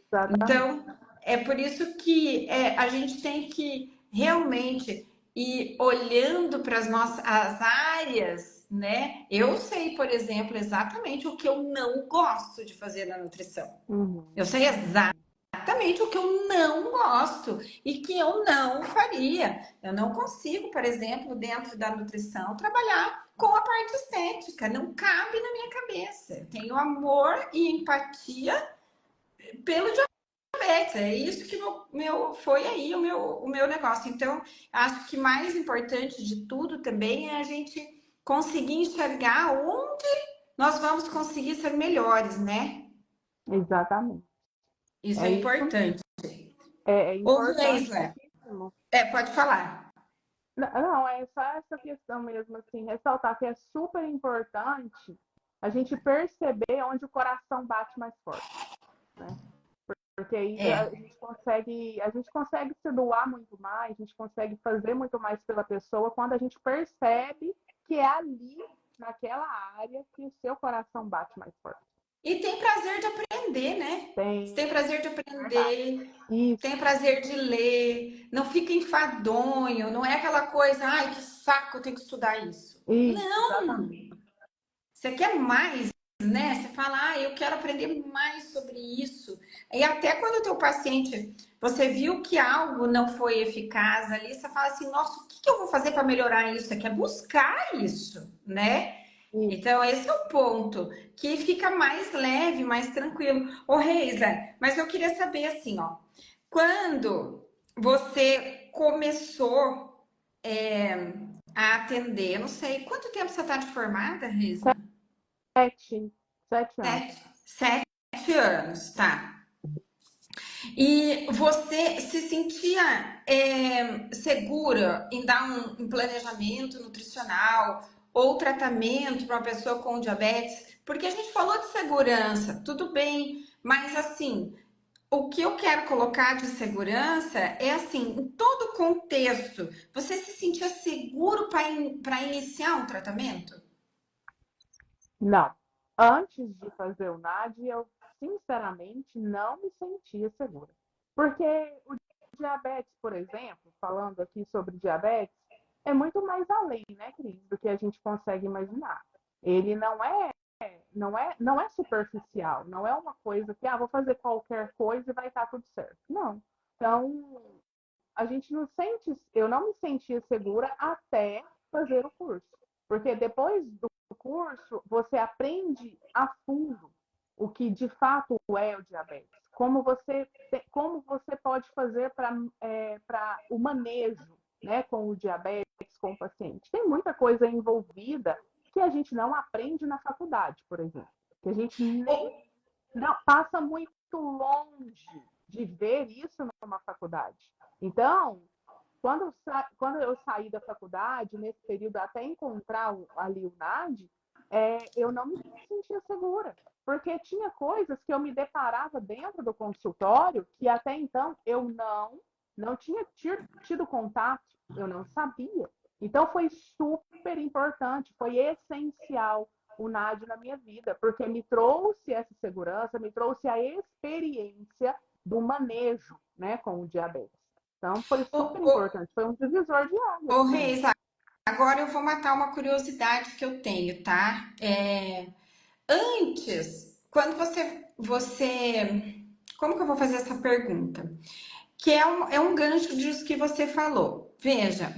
Exatamente. Então, é por isso que a gente tem que realmente ir olhando para as nossas as áreas, né? Eu sei, por exemplo, exatamente o que eu não gosto de fazer na nutrição. Eu Uhum. sei exatamente o que eu não gosto e que eu não faria. Eu não consigo, por exemplo, dentro da nutrição, trabalhar com a parte estética. Não cabe na minha cabeça. Eu tenho amor e empatia pelo diabetes. É isso que foi aí o meu negócio. Então, acho que mais importante de tudo também é a gente conseguir enxergar onde nós vamos conseguir ser melhores, né? Exatamente. Isso É é isso mesmo. importante. É Ô, Reisler, importantíssimo. pode falar. Não, é só essa questão mesmo, assim, ressaltar que é super importante a gente perceber onde o coração bate mais forte, né? Porque aí É. a gente consegue se doar muito mais, a gente consegue fazer muito mais pela pessoa quando a gente percebe que é ali, naquela área, que o seu coração bate mais forte. E tem prazer de aprender, né? Você Tem, tem prazer de verdade. aprender, tem Isso, prazer de ler, não fica enfadonho, não é aquela coisa, ai, que saco, eu tenho que estudar isso. isso, Não! exatamente. Você quer mais, né? Você fala, ah, eu quero aprender mais sobre isso. E até quando o teu paciente, você viu que algo não foi eficaz ali, você fala assim, nossa, o que que eu vou fazer para melhorar isso? Você quer buscar isso, né? Isso. Então, esse é o ponto, que fica mais leve, mais tranquilo. Ô, Reisa, mas eu queria saber assim, ó, quando você começou a atender, não sei, quanto tempo você está de formada, Reisa? 7 anos. 7 anos, tá. E você se sentia segura em dar um planejamento nutricional ou tratamento para uma pessoa com diabetes? Porque a gente falou de segurança, tudo bem, mas assim, o que eu quero colocar de segurança é assim, em todo contexto, você se sentia seguro para iniciar um tratamento? Não. Antes de fazer o NAD, eu sinceramente não me sentia segura. Porque o diabetes, por exemplo, falando aqui sobre diabetes, é muito mais além, né, Cris, do que a gente consegue imaginar. Ele não é superficial, não é uma coisa que, vou fazer qualquer coisa e vai estar tudo certo. Não. Então, a gente não sente, eu não me sentia segura até fazer o curso. Porque depois do curso, você aprende a fundo o que de fato é o diabetes. Como você pode fazer para o manejo, né, com o diabetes, com o paciente. Tem muita coisa envolvida que a gente não aprende na faculdade, por exemplo. Que a gente nem não, passa muito longe de ver isso numa faculdade. Então, quando eu saí da faculdade, nesse período até encontrar ali o NAD, eu não me sentia segura, porque tinha coisas que eu me deparava dentro do consultório que até então eu não tinha tido contato, eu não sabia. Então foi super importante, foi essencial o NAD na minha vida, porque me trouxe essa segurança, me trouxe a experiência do manejo, né, com o diabetes. Então, foi Ô, super ô, importante, foi um divisor de águas ô para mim. Reis, agora eu vou matar uma curiosidade que eu tenho, tá? Antes, quando como que eu vou fazer essa pergunta? Que é um gancho disso que você falou. Veja,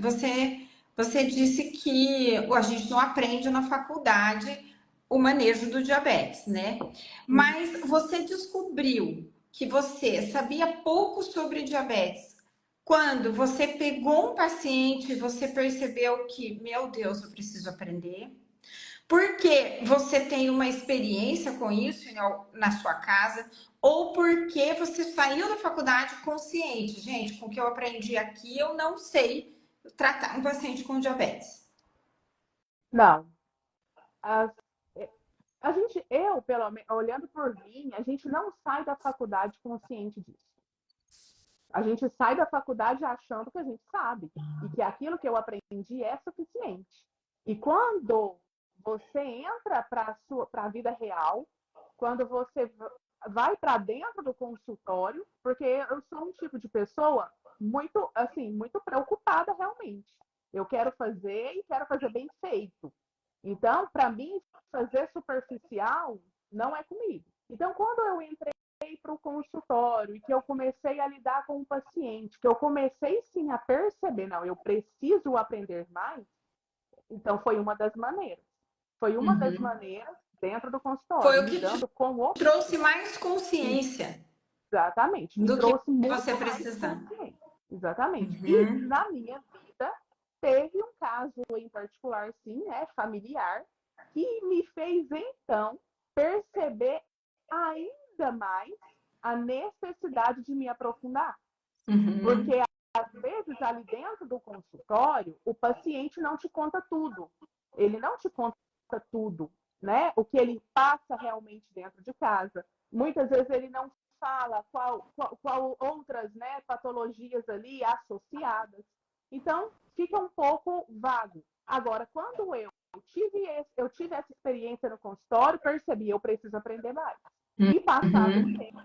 você disse que a gente não aprende na faculdade o manejo do diabetes, né? Mas você descobriu que você sabia pouco sobre diabetes quando você pegou um paciente e você percebeu que, meu Deus, eu preciso aprender. Porque você tem uma experiência com isso na sua casa, ou porque você saiu da faculdade consciente, gente, com o que eu aprendi aqui, eu não sei tratar um paciente com diabetes. Não, as, pelo menos, olhando por mim, a gente não sai da faculdade consciente disso. A gente sai da faculdade achando que a gente sabe e que aquilo que eu aprendi é suficiente. E quando você entra para a vida real, quando você vai para dentro do consultório, porque eu sou um tipo de pessoa muito, assim, muito preocupada realmente. Eu quero fazer e quero fazer bem feito. Então, para mim, fazer superficial não é comigo. Então, quando eu entrei para o consultório e que eu comecei a lidar com o paciente, que eu comecei sim a perceber, não, eu preciso aprender mais, então foi uma das maneiras. Foi uma das Uhum. maneiras dentro do Foi consultório, o que te lidando com o trouxe paciente. mais consciência Exatamente, me do que trouxe muito você mais precisava. consciência. Exatamente. E Uhum. na minha vida, teve um caso em particular, sim, familiar, que me fez, então, perceber ainda mais a necessidade de me aprofundar. Uhum. Porque, às vezes, ali dentro do consultório, o paciente não te conta tudo. Ele não te conta tudo, né? O que ele passa realmente dentro de casa. Muitas vezes ele não fala qual outras, né, patologias ali associadas. Então, fica um pouco vago. Agora, quando eu tive essa experiência no consultório, percebi, eu preciso aprender mais. E passado um Uhum. tempo,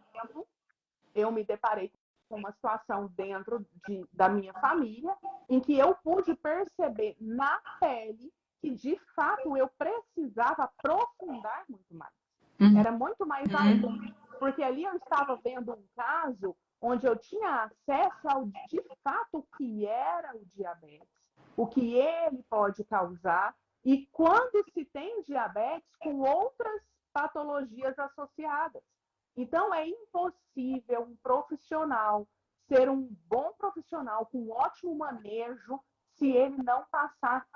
eu me deparei com uma situação dentro da minha família em que eu pude perceber na pele que, de fato, eu precisava aprofundar muito mais. Uhum. Era muito mais a fundo, porque ali eu estava vendo um caso onde eu tinha acesso ao, de fato, o que era o diabetes, o que ele pode causar, e quando se tem diabetes com outras patologias associadas. Então, é impossível um profissional ser um bom profissional com ótimo manejo se ele não passar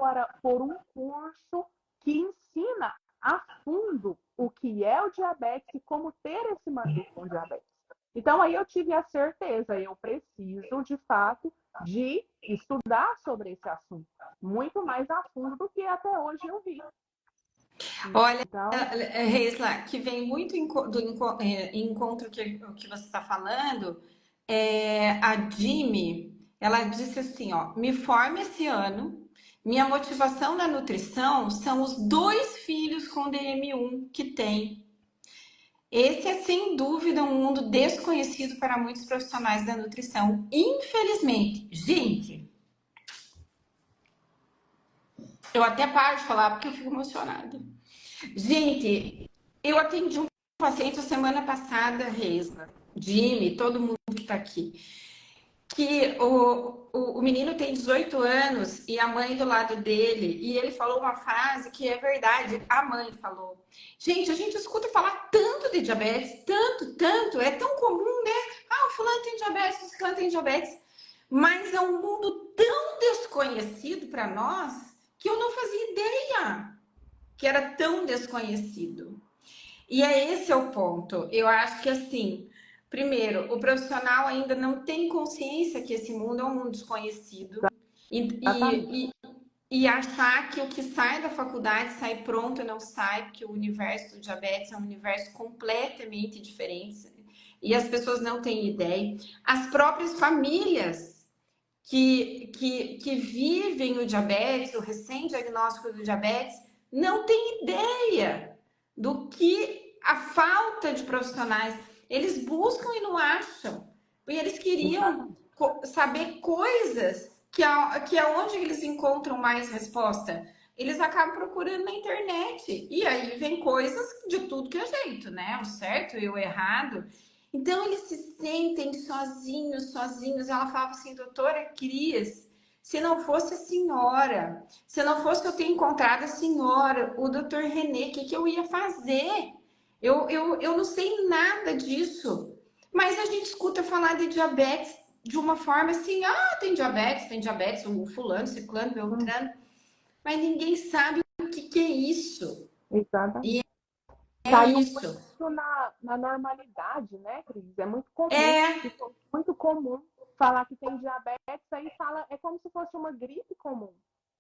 por um curso que ensina a fundo o que é o diabetes e como ter esse manejo com o diabetes. Então, aí eu tive a certeza, eu preciso, de fato, de estudar sobre esse assunto, muito mais a fundo do que até hoje eu vi. Olha, Então, Reisla, que vem muito encontro que você está falando, a Jimmy, ela disse assim, ó, me formo esse ano, minha motivação na nutrição são os 2 filhos com DM1 que tem. Esse é sem dúvida um mundo desconhecido para muitos profissionais da nutrição. Infelizmente, gente, eu até paro de falar porque eu fico emocionada. Gente, eu atendi um paciente a semana passada, Reisla, Jimmy, todo mundo que tá aqui, que o menino tem 18 anos e a mãe do lado dele, e ele falou uma frase que é verdade, a mãe falou. Gente, a gente escuta falar tanto de diabetes, tanto, tanto, é tão comum, né? Ah, o fulano tem diabetes, o fulano tem diabetes, mas é um mundo tão desconhecido para nós que eu não fazia ideia que era tão desconhecido. E é esse é o ponto. Eu acho que assim, primeiro, o profissional ainda não tem consciência que esse mundo é um mundo desconhecido e, exatamente. e, e, e achar que o que sai da faculdade sai pronto não sai, porque o universo do diabetes é um universo completamente diferente e as pessoas não têm ideia. As próprias famílias que vivem o diabetes, o recém-diagnóstico do diabetes, não têm ideia do que a falta de profissionais. Eles buscam e não acham. E eles queriam Exatamente. saber coisas que é onde eles encontram mais resposta. Eles acabam procurando na internet. E aí vem coisas de tudo que é jeito, né? O certo e o errado. Então eles se sentem sozinhos, sozinhos. Ela falava assim, doutora Cris, se não fosse a senhora, se não fosse eu ter encontrado a senhora, o doutor Renê, o que, que eu ia fazer? Eu não sei nada disso. Mas a gente escuta falar de diabetes de uma forma assim, ah, tem diabetes, o fulano, ciclano, beltrano, mas ninguém sabe o que, que é isso. Exatamente. É Caiu isso. muito na normalidade, né, Cris? É muito comum, É, ficou muito comum falar que tem diabetes, aí fala, é como se fosse uma gripe comum.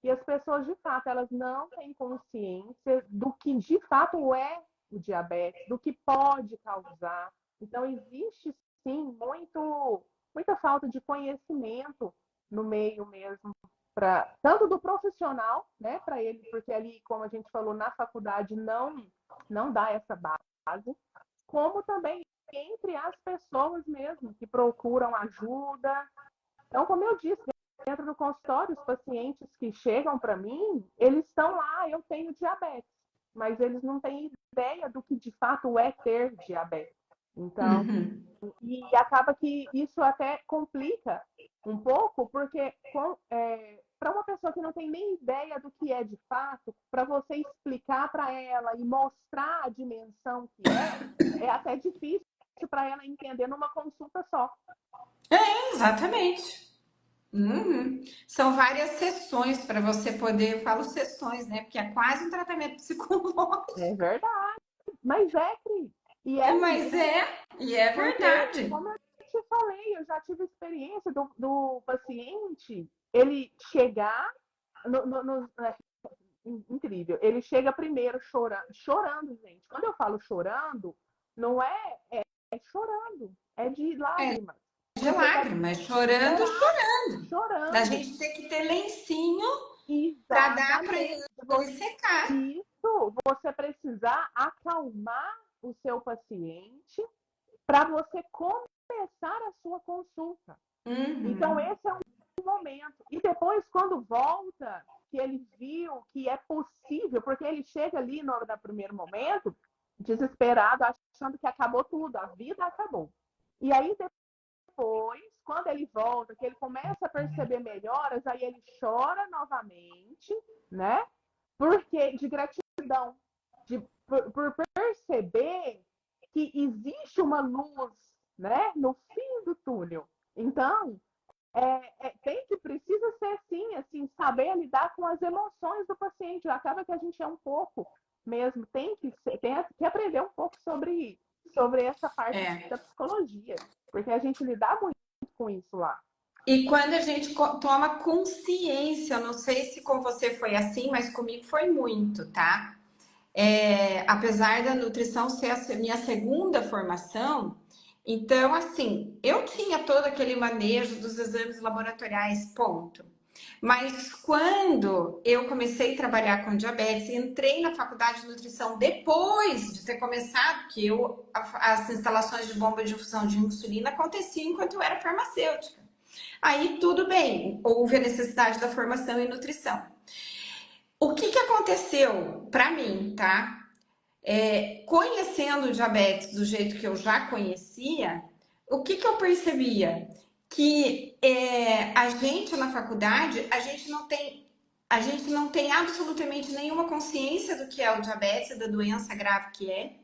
E as pessoas, de fato, elas não têm consciência do que de fato é o diabetes, do que pode causar. Então, existe, sim, muita falta de conhecimento no meio mesmo, tanto do profissional, né, para ele, porque ali, como a gente falou, na faculdade não dá essa base, como também entre as pessoas mesmo que procuram ajuda. Então, como eu disse, dentro do consultório, os pacientes que chegam para mim, eles estão lá, eu tenho diabetes, mas eles não têm ideia do que de fato é ter diabetes. Então, uhum. e acaba que isso até complica um pouco, porque para uma pessoa que não tem nem ideia do que é de fato, para você explicar para ela e mostrar a dimensão que é até difícil para ela entender numa consulta só. Exatamente. Uhum. São várias sessões para você poder, eu falo sessões, né? Porque é quase um tratamento psicológico. É verdade. Mas é, Cris. E é Mas mesmo. é Porque, verdade. como eu te falei, eu já tive experiência do paciente, ele chegar incrível. Ele chega primeiro chorando, gente. Quando eu falo chorando, não é chorando, é de É lágrimas. de Porque tá lágrimas, chorando, chorando, chorando. Da chorando. gente ter que ter lencinho para dar para Exatamente. ele secar. Isso, você precisar acalmar o seu paciente para você começar a sua consulta. Então, Uhum. esse é um momento. E depois, quando volta, que ele viu que é possível, porque ele chega ali no primeiro momento, desesperado, achando que acabou tudo, a vida acabou. E aí, depois, quando ele volta, que ele começa a perceber melhoras, aí ele chora novamente, né? Porque de gratidão, por perceber que existe uma luz, né, no fim do túnel. Então, precisa ser assim, saber lidar com as emoções do paciente. Acaba que a gente é um pouco mesmo, tem que aprender um pouco sobre essa parte É. da psicologia, porque a gente lidar muito com isso lá. E quando a gente toma consciência, eu não sei se com você foi assim, mas comigo foi muito, tá? Apesar da nutrição ser a minha segunda formação, então, assim, eu tinha todo aquele manejo dos exames laboratoriais, ponto. Mas quando eu comecei a trabalhar com diabetes, entrei na faculdade de nutrição depois de ter começado, que as instalações de bomba de infusão de insulina aconteciam enquanto eu era farmacêutica. Aí tudo bem, houve a necessidade da formação em nutrição. O que que aconteceu para mim, tá? Conhecendo o diabetes do jeito que eu já conhecia, o que que eu percebia? Que a gente na faculdade, a gente não tem absolutamente nenhuma consciência do que é o diabetes, da doença grave que é.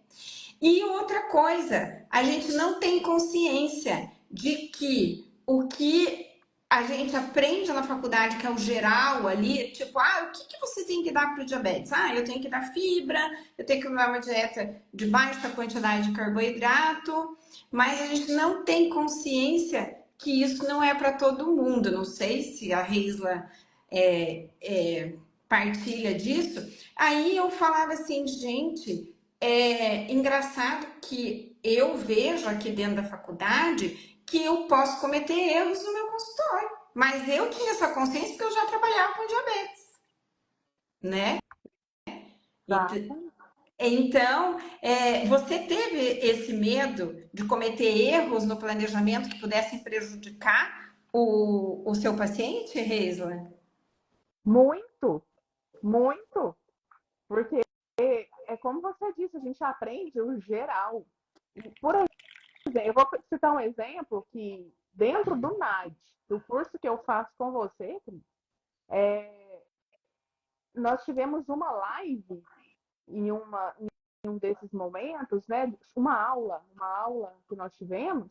E outra coisa, a gente não tem consciência de que o que a gente aprende na faculdade, que é o geral ali, tipo, o que que você tem que dar para o diabetes? Eu tenho que dar fibra, eu tenho que dar uma dieta de baixa quantidade de carboidrato, mas a gente não tem consciência que isso não é para todo mundo. Não sei se a Reisla partilha disso. Aí eu falava assim, gente, é engraçado que eu vejo aqui dentro da faculdade que eu posso cometer erros no meu consultório. Mas eu tinha essa consciência porque eu já trabalhava com diabetes, né? Tá? Então, você teve esse medo de cometer erros no planejamento que pudessem prejudicar o seu paciente, Reisla? Muito, muito, porque é como você disse, a gente aprende o geral. Por exemplo, eu vou citar um exemplo que dentro do NAD, do curso que eu faço com você, nós tivemos uma live em um desses momentos, né? Uma aula que nós tivemos,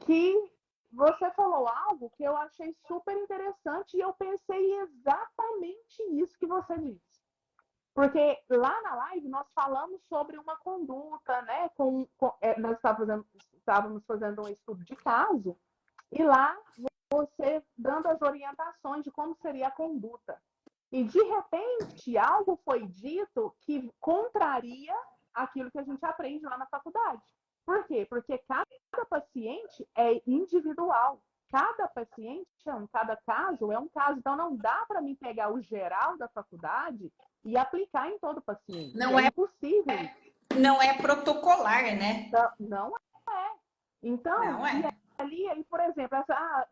que você falou algo que eu achei super interessante e eu pensei exatamente isso que você disse. Porque lá na live nós falamos sobre uma conduta, né? Nós estávamos fazendo um estudo de caso e lá você dando as orientações de como seria a conduta. E de repente algo foi dito que contraria aquilo que a gente aprende lá na faculdade. Por quê? Porque cada paciente é individual. Cada paciente, cada caso é um caso. Então não dá para mim pegar o geral da faculdade e aplicar em todo paciente. Não É é, impossível. não é protocolar, né? Não, não é. Então, Não é. aí, por exemplo,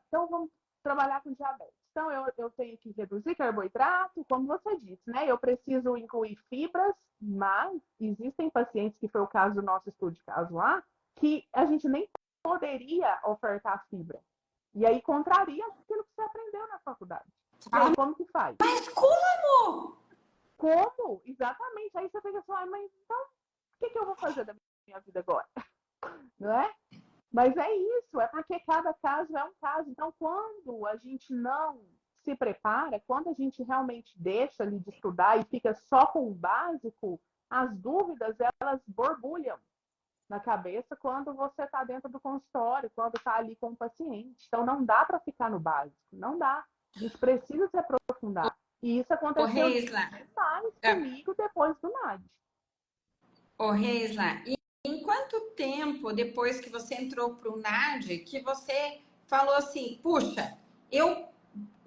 então vamos trabalhar com diabetes. Então, eu tenho que reduzir carboidrato, como você disse, né? Eu preciso incluir fibras, mas existem pacientes, que foi o caso do nosso estudo de caso lá, que a gente nem poderia ofertar fibra. E aí contraria aquilo que você aprendeu na faculdade. Você E aí, fala, como que faz? mas como? Como? Exatamente. Aí você fica assim, mas então, o que eu vou fazer da minha vida agora? Não é? Mas é isso, é porque cada caso é um caso. Então, quando a gente não se prepara, quando a gente realmente deixa ali de estudar e fica só com o básico, as dúvidas elas borbulham na cabeça quando você está dentro do consultório, quando está ali com o paciente. Então, não dá para ficar no básico, não dá. A gente precisa se aprofundar. E isso Ô, aconteceu Reisla, demais ah, comigo depois do NAD. ô, Reisla, e em quanto tempo depois que você entrou para o NAD que você falou assim, puxa, eu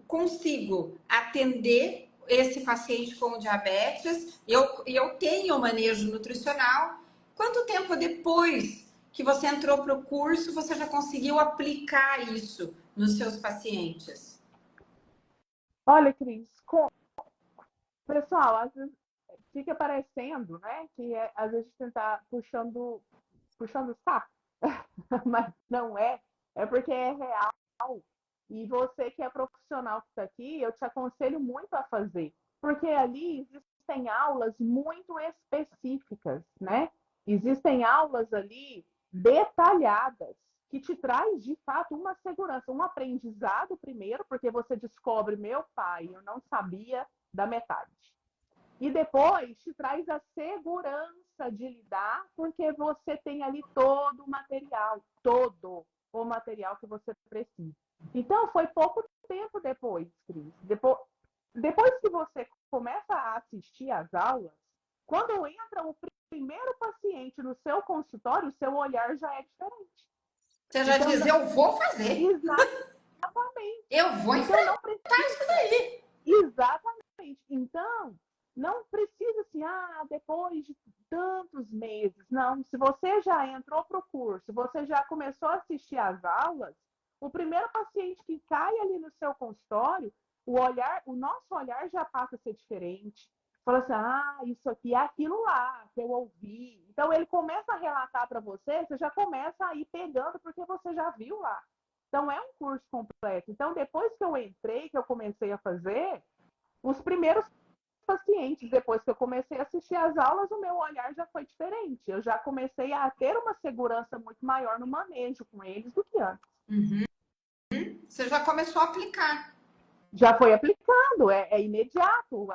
consigo atender esse paciente com diabetes, eu tenho manejo nutricional. Quanto tempo depois que você entrou para o curso, você já conseguiu aplicar isso nos seus pacientes? Olha, Cris, pessoal, às vezes fica parecendo, né, que às vezes a gente está puxando o saco, mas não é. É porque é real. E você que é profissional que está aqui, eu te aconselho muito a fazer, porque ali existem aulas muito específicas, né? Existem aulas ali detalhadas que te traz de fato uma segurança, um aprendizado primeiro, porque você descobre, meu pai, eu não sabia da metade. E depois te traz a segurança de lidar, porque você tem ali todo o material que você precisa. Então, foi pouco tempo depois, Cris. Depois que você começa a assistir às aulas, quando entra o primeiro paciente no seu consultório, o seu olhar já é diferente. Você já Então, diz, eu vou fazer, exatamente. eu vou Então, enfrentar não isso precisa. daí. Exatamente. Então, não precisa assim, depois de tantos meses. Não, se você já entrou para o curso, você já começou a assistir às aulas, o primeiro paciente que cai ali no seu consultório, o nosso olhar já passa a ser diferente. Fala assim, isso aqui é aquilo lá que eu ouvi. Então ele começa a relatar para você, você já começa a ir pegando porque você já viu lá. Então é um curso completo. Então depois que eu entrei, que eu comecei a fazer, os primeiros pacientes, depois que eu comecei a assistir às aulas, o meu olhar já foi diferente. Eu já comecei a ter uma segurança muito maior no manejo com eles do que antes. Uhum. Você já começou a aplicar. Já foi aplicando, é imediato.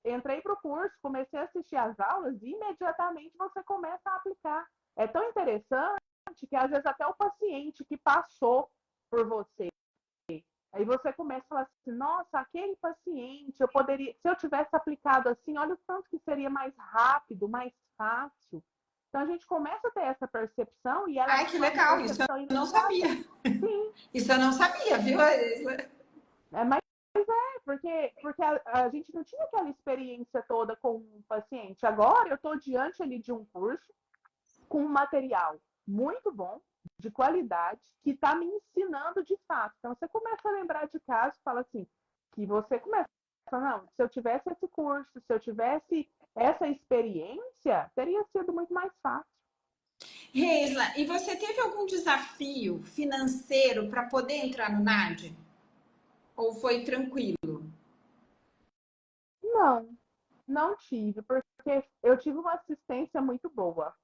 Entrei para o curso, comecei a assistir às aulas e imediatamente você começa a aplicar. É tão interessante que às vezes até o paciente que passou por você, aí você começa a falar assim, nossa, aquele paciente, eu poderia, se eu tivesse aplicado assim, olha o tanto que seria mais rápido, mais fácil. Então a gente começa a ter essa percepção e ela Ai, é que uma legal, isso eu percepção não imediata. sabia. Sim, Isso eu não sabia, viu? mas porque a gente não tinha aquela experiência toda com o paciente. Agora eu estou diante ali de um curso com um material muito bom, de qualidade, que está me ensinando de fato. Então você começa a lembrar de casos, fala assim, que você começa a falar, não, se eu tivesse esse curso, se eu tivesse essa experiência, teria sido muito mais fácil. Reisla, e você teve algum desafio financeiro para poder entrar no NAD? Ou foi tranquilo? Não, não tive, porque eu tive uma assistência muito boa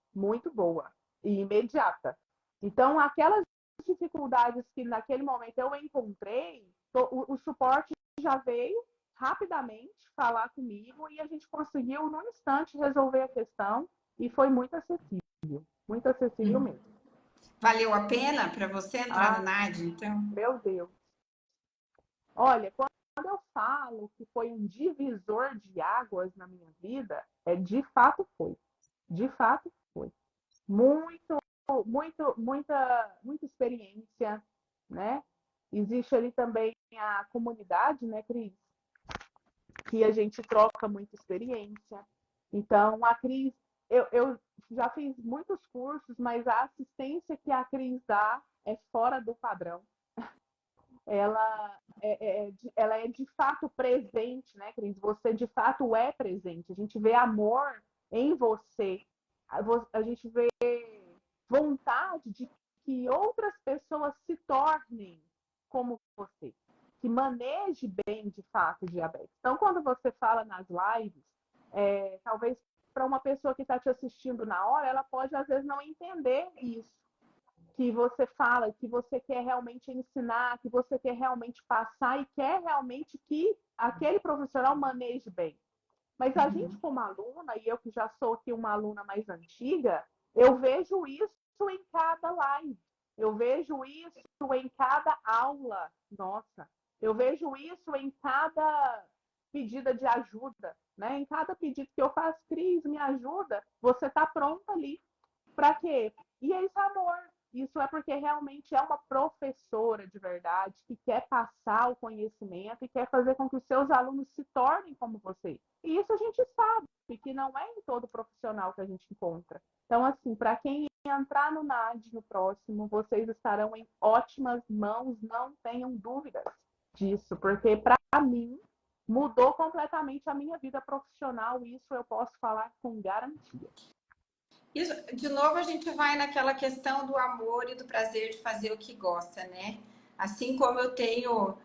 e imediata. Então, aquelas dificuldades que naquele momento eu encontrei, o suporte já veio rapidamente falar comigo e a gente conseguiu, num instante, resolver a questão e foi muito acessível mesmo. Valeu a pena para você entrar no Ah, NAD, então? meu Deus. Olha, quando eu falo que foi um divisor de águas na minha vida, de fato foi. De fato foi. Muito, muita experiência, né? Existe ali também a comunidade, né, Cris? Que a gente troca muita experiência. Então, a Cris, eu já fiz muitos cursos, mas a assistência que a Cris dá é fora do padrão. Ela é de fato presente, né, Cris? Você de fato é presente. A gente vê amor em você. A gente vê vontade de que outras pessoas se tornem como você, que maneje bem de fato o diabetes. Então, quando você fala nas lives, talvez para uma pessoa que está te assistindo na hora, ela pode às vezes não entender isso, que você fala, que você quer realmente ensinar, que você quer realmente passar e quer realmente que aquele profissional maneje bem. Mas a gente, como aluna, e eu que já sou aqui uma aluna mais antiga, eu vejo isso em cada live, eu vejo isso em cada aula nossa, eu vejo isso em cada pedida de ajuda, né? Em cada pedido que eu faço, Cris, me ajuda, você está pronta ali. Para quê? E é isso, amor. Isso é porque realmente é uma professora de verdade que quer passar o conhecimento e quer fazer com que os seus alunos se tornem como você. E isso a gente sabe que não é em todo profissional que a gente encontra. Então, assim, para quem entrar no NAD no próximo, vocês estarão em ótimas mãos, não tenham dúvidas disso, porque para mim mudou completamente a minha vida profissional, e isso eu posso falar com garantia. Isso, de novo, a gente vai naquela questão do amor e do prazer de fazer o que gosta, né? Assim como eu tenho,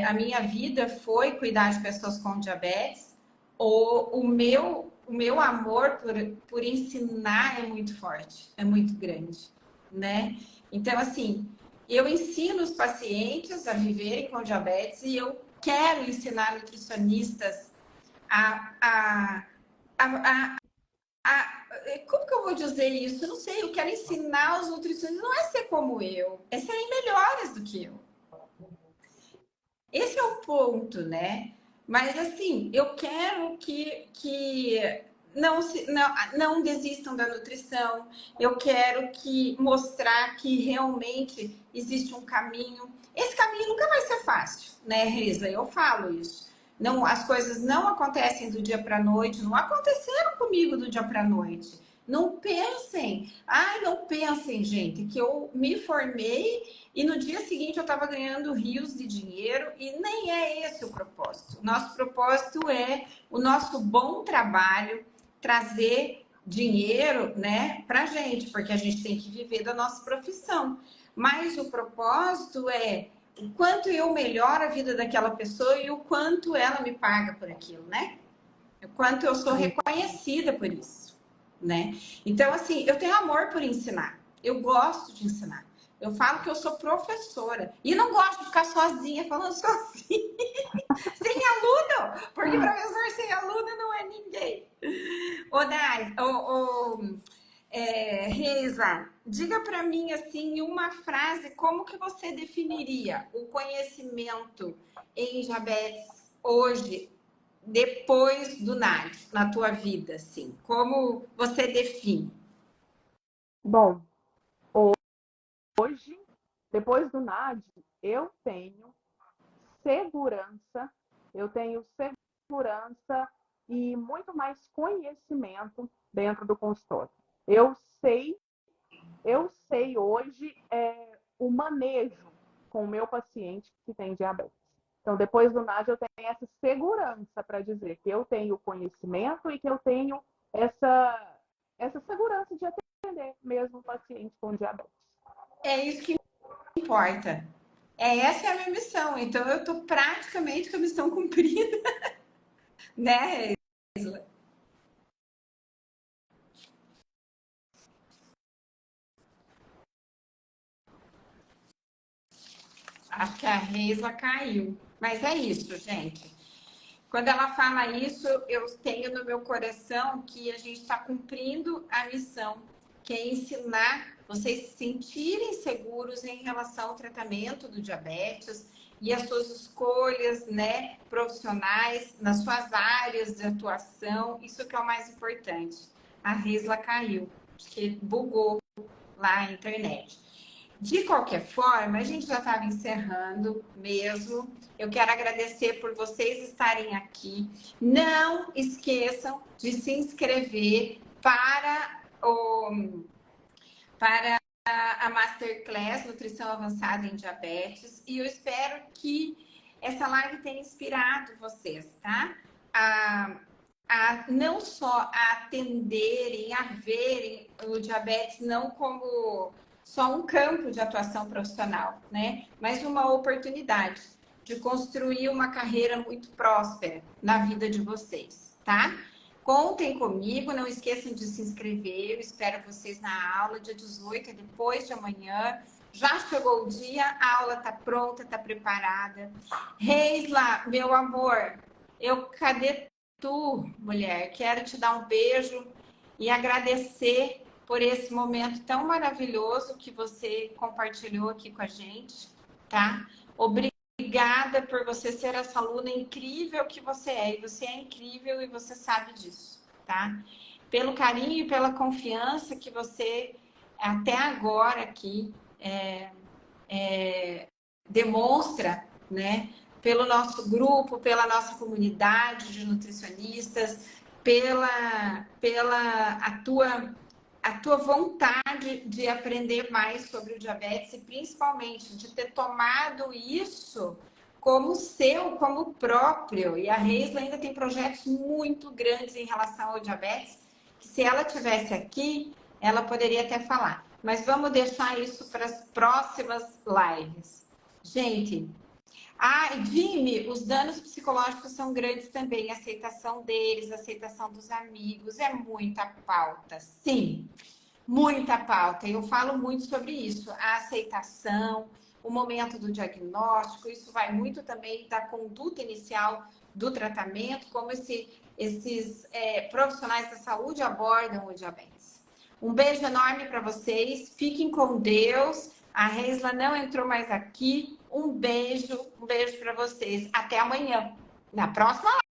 a minha vida foi cuidar de pessoas com diabetes, o meu amor por ensinar é muito forte, é muito grande, né? Então, assim, eu ensino os pacientes a viverem com diabetes e eu quero ensinar nutricionistas a, a, como que eu vou dizer isso? Eu não sei, eu quero ensinar os nutricionistas, não é ser como eu, é serem melhores do que eu. Esse é o ponto, né? Mas assim, eu quero que não desistam da nutrição, eu quero mostrar que realmente existe um caminho. Esse caminho nunca vai ser fácil, né, Risa? Eu falo isso. Não, as coisas não acontecem do dia para a noite, não aconteceram comigo do dia para a noite. Não pensem, gente, que eu me formei e no dia seguinte eu estava ganhando rios de dinheiro e nem é esse o propósito. O nosso propósito é o nosso bom trabalho trazer dinheiro, né, pra gente, porque a gente tem que viver da nossa profissão. Mas o propósito é o quanto eu melhoro a vida daquela pessoa e o quanto ela me paga por aquilo, né? O quanto eu sou reconhecida por isso, né? Então, assim, eu tenho amor por ensinar. Eu gosto de ensinar. Eu falo que eu sou professora. E não gosto de ficar sozinha, falando sozinha. Sem aluno! Porque professor sem aluno não é ninguém. Ô, Dai, Reisa, diga para mim, assim, uma frase, como que você definiria o conhecimento em diabetes hoje, depois do NAD, na tua vida, assim? Como você define? Bom, hoje, depois do NAD, eu tenho segurança, eu tenho segurança e muito mais conhecimento dentro do consultório. Eu sei hoje o manejo com o meu paciente que tem diabetes. Então, depois do NAD, eu tenho essa segurança para dizer que eu tenho conhecimento e que eu tenho essa segurança de atender mesmo o paciente com diabetes. É isso que importa. Essa é a minha missão. Então, eu estou praticamente com a missão cumprida, né, Isla? Acho que a Reisla caiu. Mas é isso, gente. Quando ela fala isso, eu tenho no meu coração que a gente está cumprindo a missão, que é ensinar vocês se sentirem seguros em relação ao tratamento do diabetes e as suas escolhas, né, profissionais, nas suas áreas de atuação. Isso que é o mais importante. A Risla caiu, acho que bugou lá a internet. De qualquer forma, a gente já estava encerrando mesmo. Eu quero agradecer por vocês estarem aqui. Não esqueçam de se inscrever para a Masterclass Nutrição Avançada em Diabetes. E eu espero que essa live tenha inspirado vocês, tá? Não só a atenderem, a verem o diabetes não como só um campo de atuação profissional, né? Mas uma oportunidade de construir uma carreira muito próspera na vida de vocês, tá? Contem comigo, não esqueçam de se inscrever. Eu espero vocês na aula, dia 18, é depois de amanhã. Já chegou o dia, a aula está pronta, está preparada. Reisla, meu amor, cadê tu, mulher? Quero te dar um beijo e agradecer por esse momento tão maravilhoso que você compartilhou aqui com a gente, tá? Obrigada por você ser essa aluna incrível que você é. E você é incrível e você sabe disso, tá? Pelo carinho e pela confiança que você, até agora aqui, demonstra, né? Pelo nosso grupo, pela nossa comunidade de nutricionistas, pela a tua vontade de aprender mais sobre o diabetes e principalmente de ter tomado isso como seu, como próprio. E a Reisla ainda tem projetos muito grandes em relação ao diabetes, que se ela tivesse aqui, ela poderia até falar. Mas vamos deixar isso para as próximas lives. Gente, Jimmy, os danos psicológicos são grandes também, a aceitação deles, a aceitação dos amigos, é muita pauta, sim, muita pauta. Eu falo muito sobre isso, a aceitação, o momento do diagnóstico, isso vai muito também da conduta inicial do tratamento, como esses profissionais da saúde abordam o diabetes. Um beijo enorme para vocês, fiquem com Deus. A Reisla não entrou mais aqui. Um beijo para vocês. Até amanhã, na próxima live.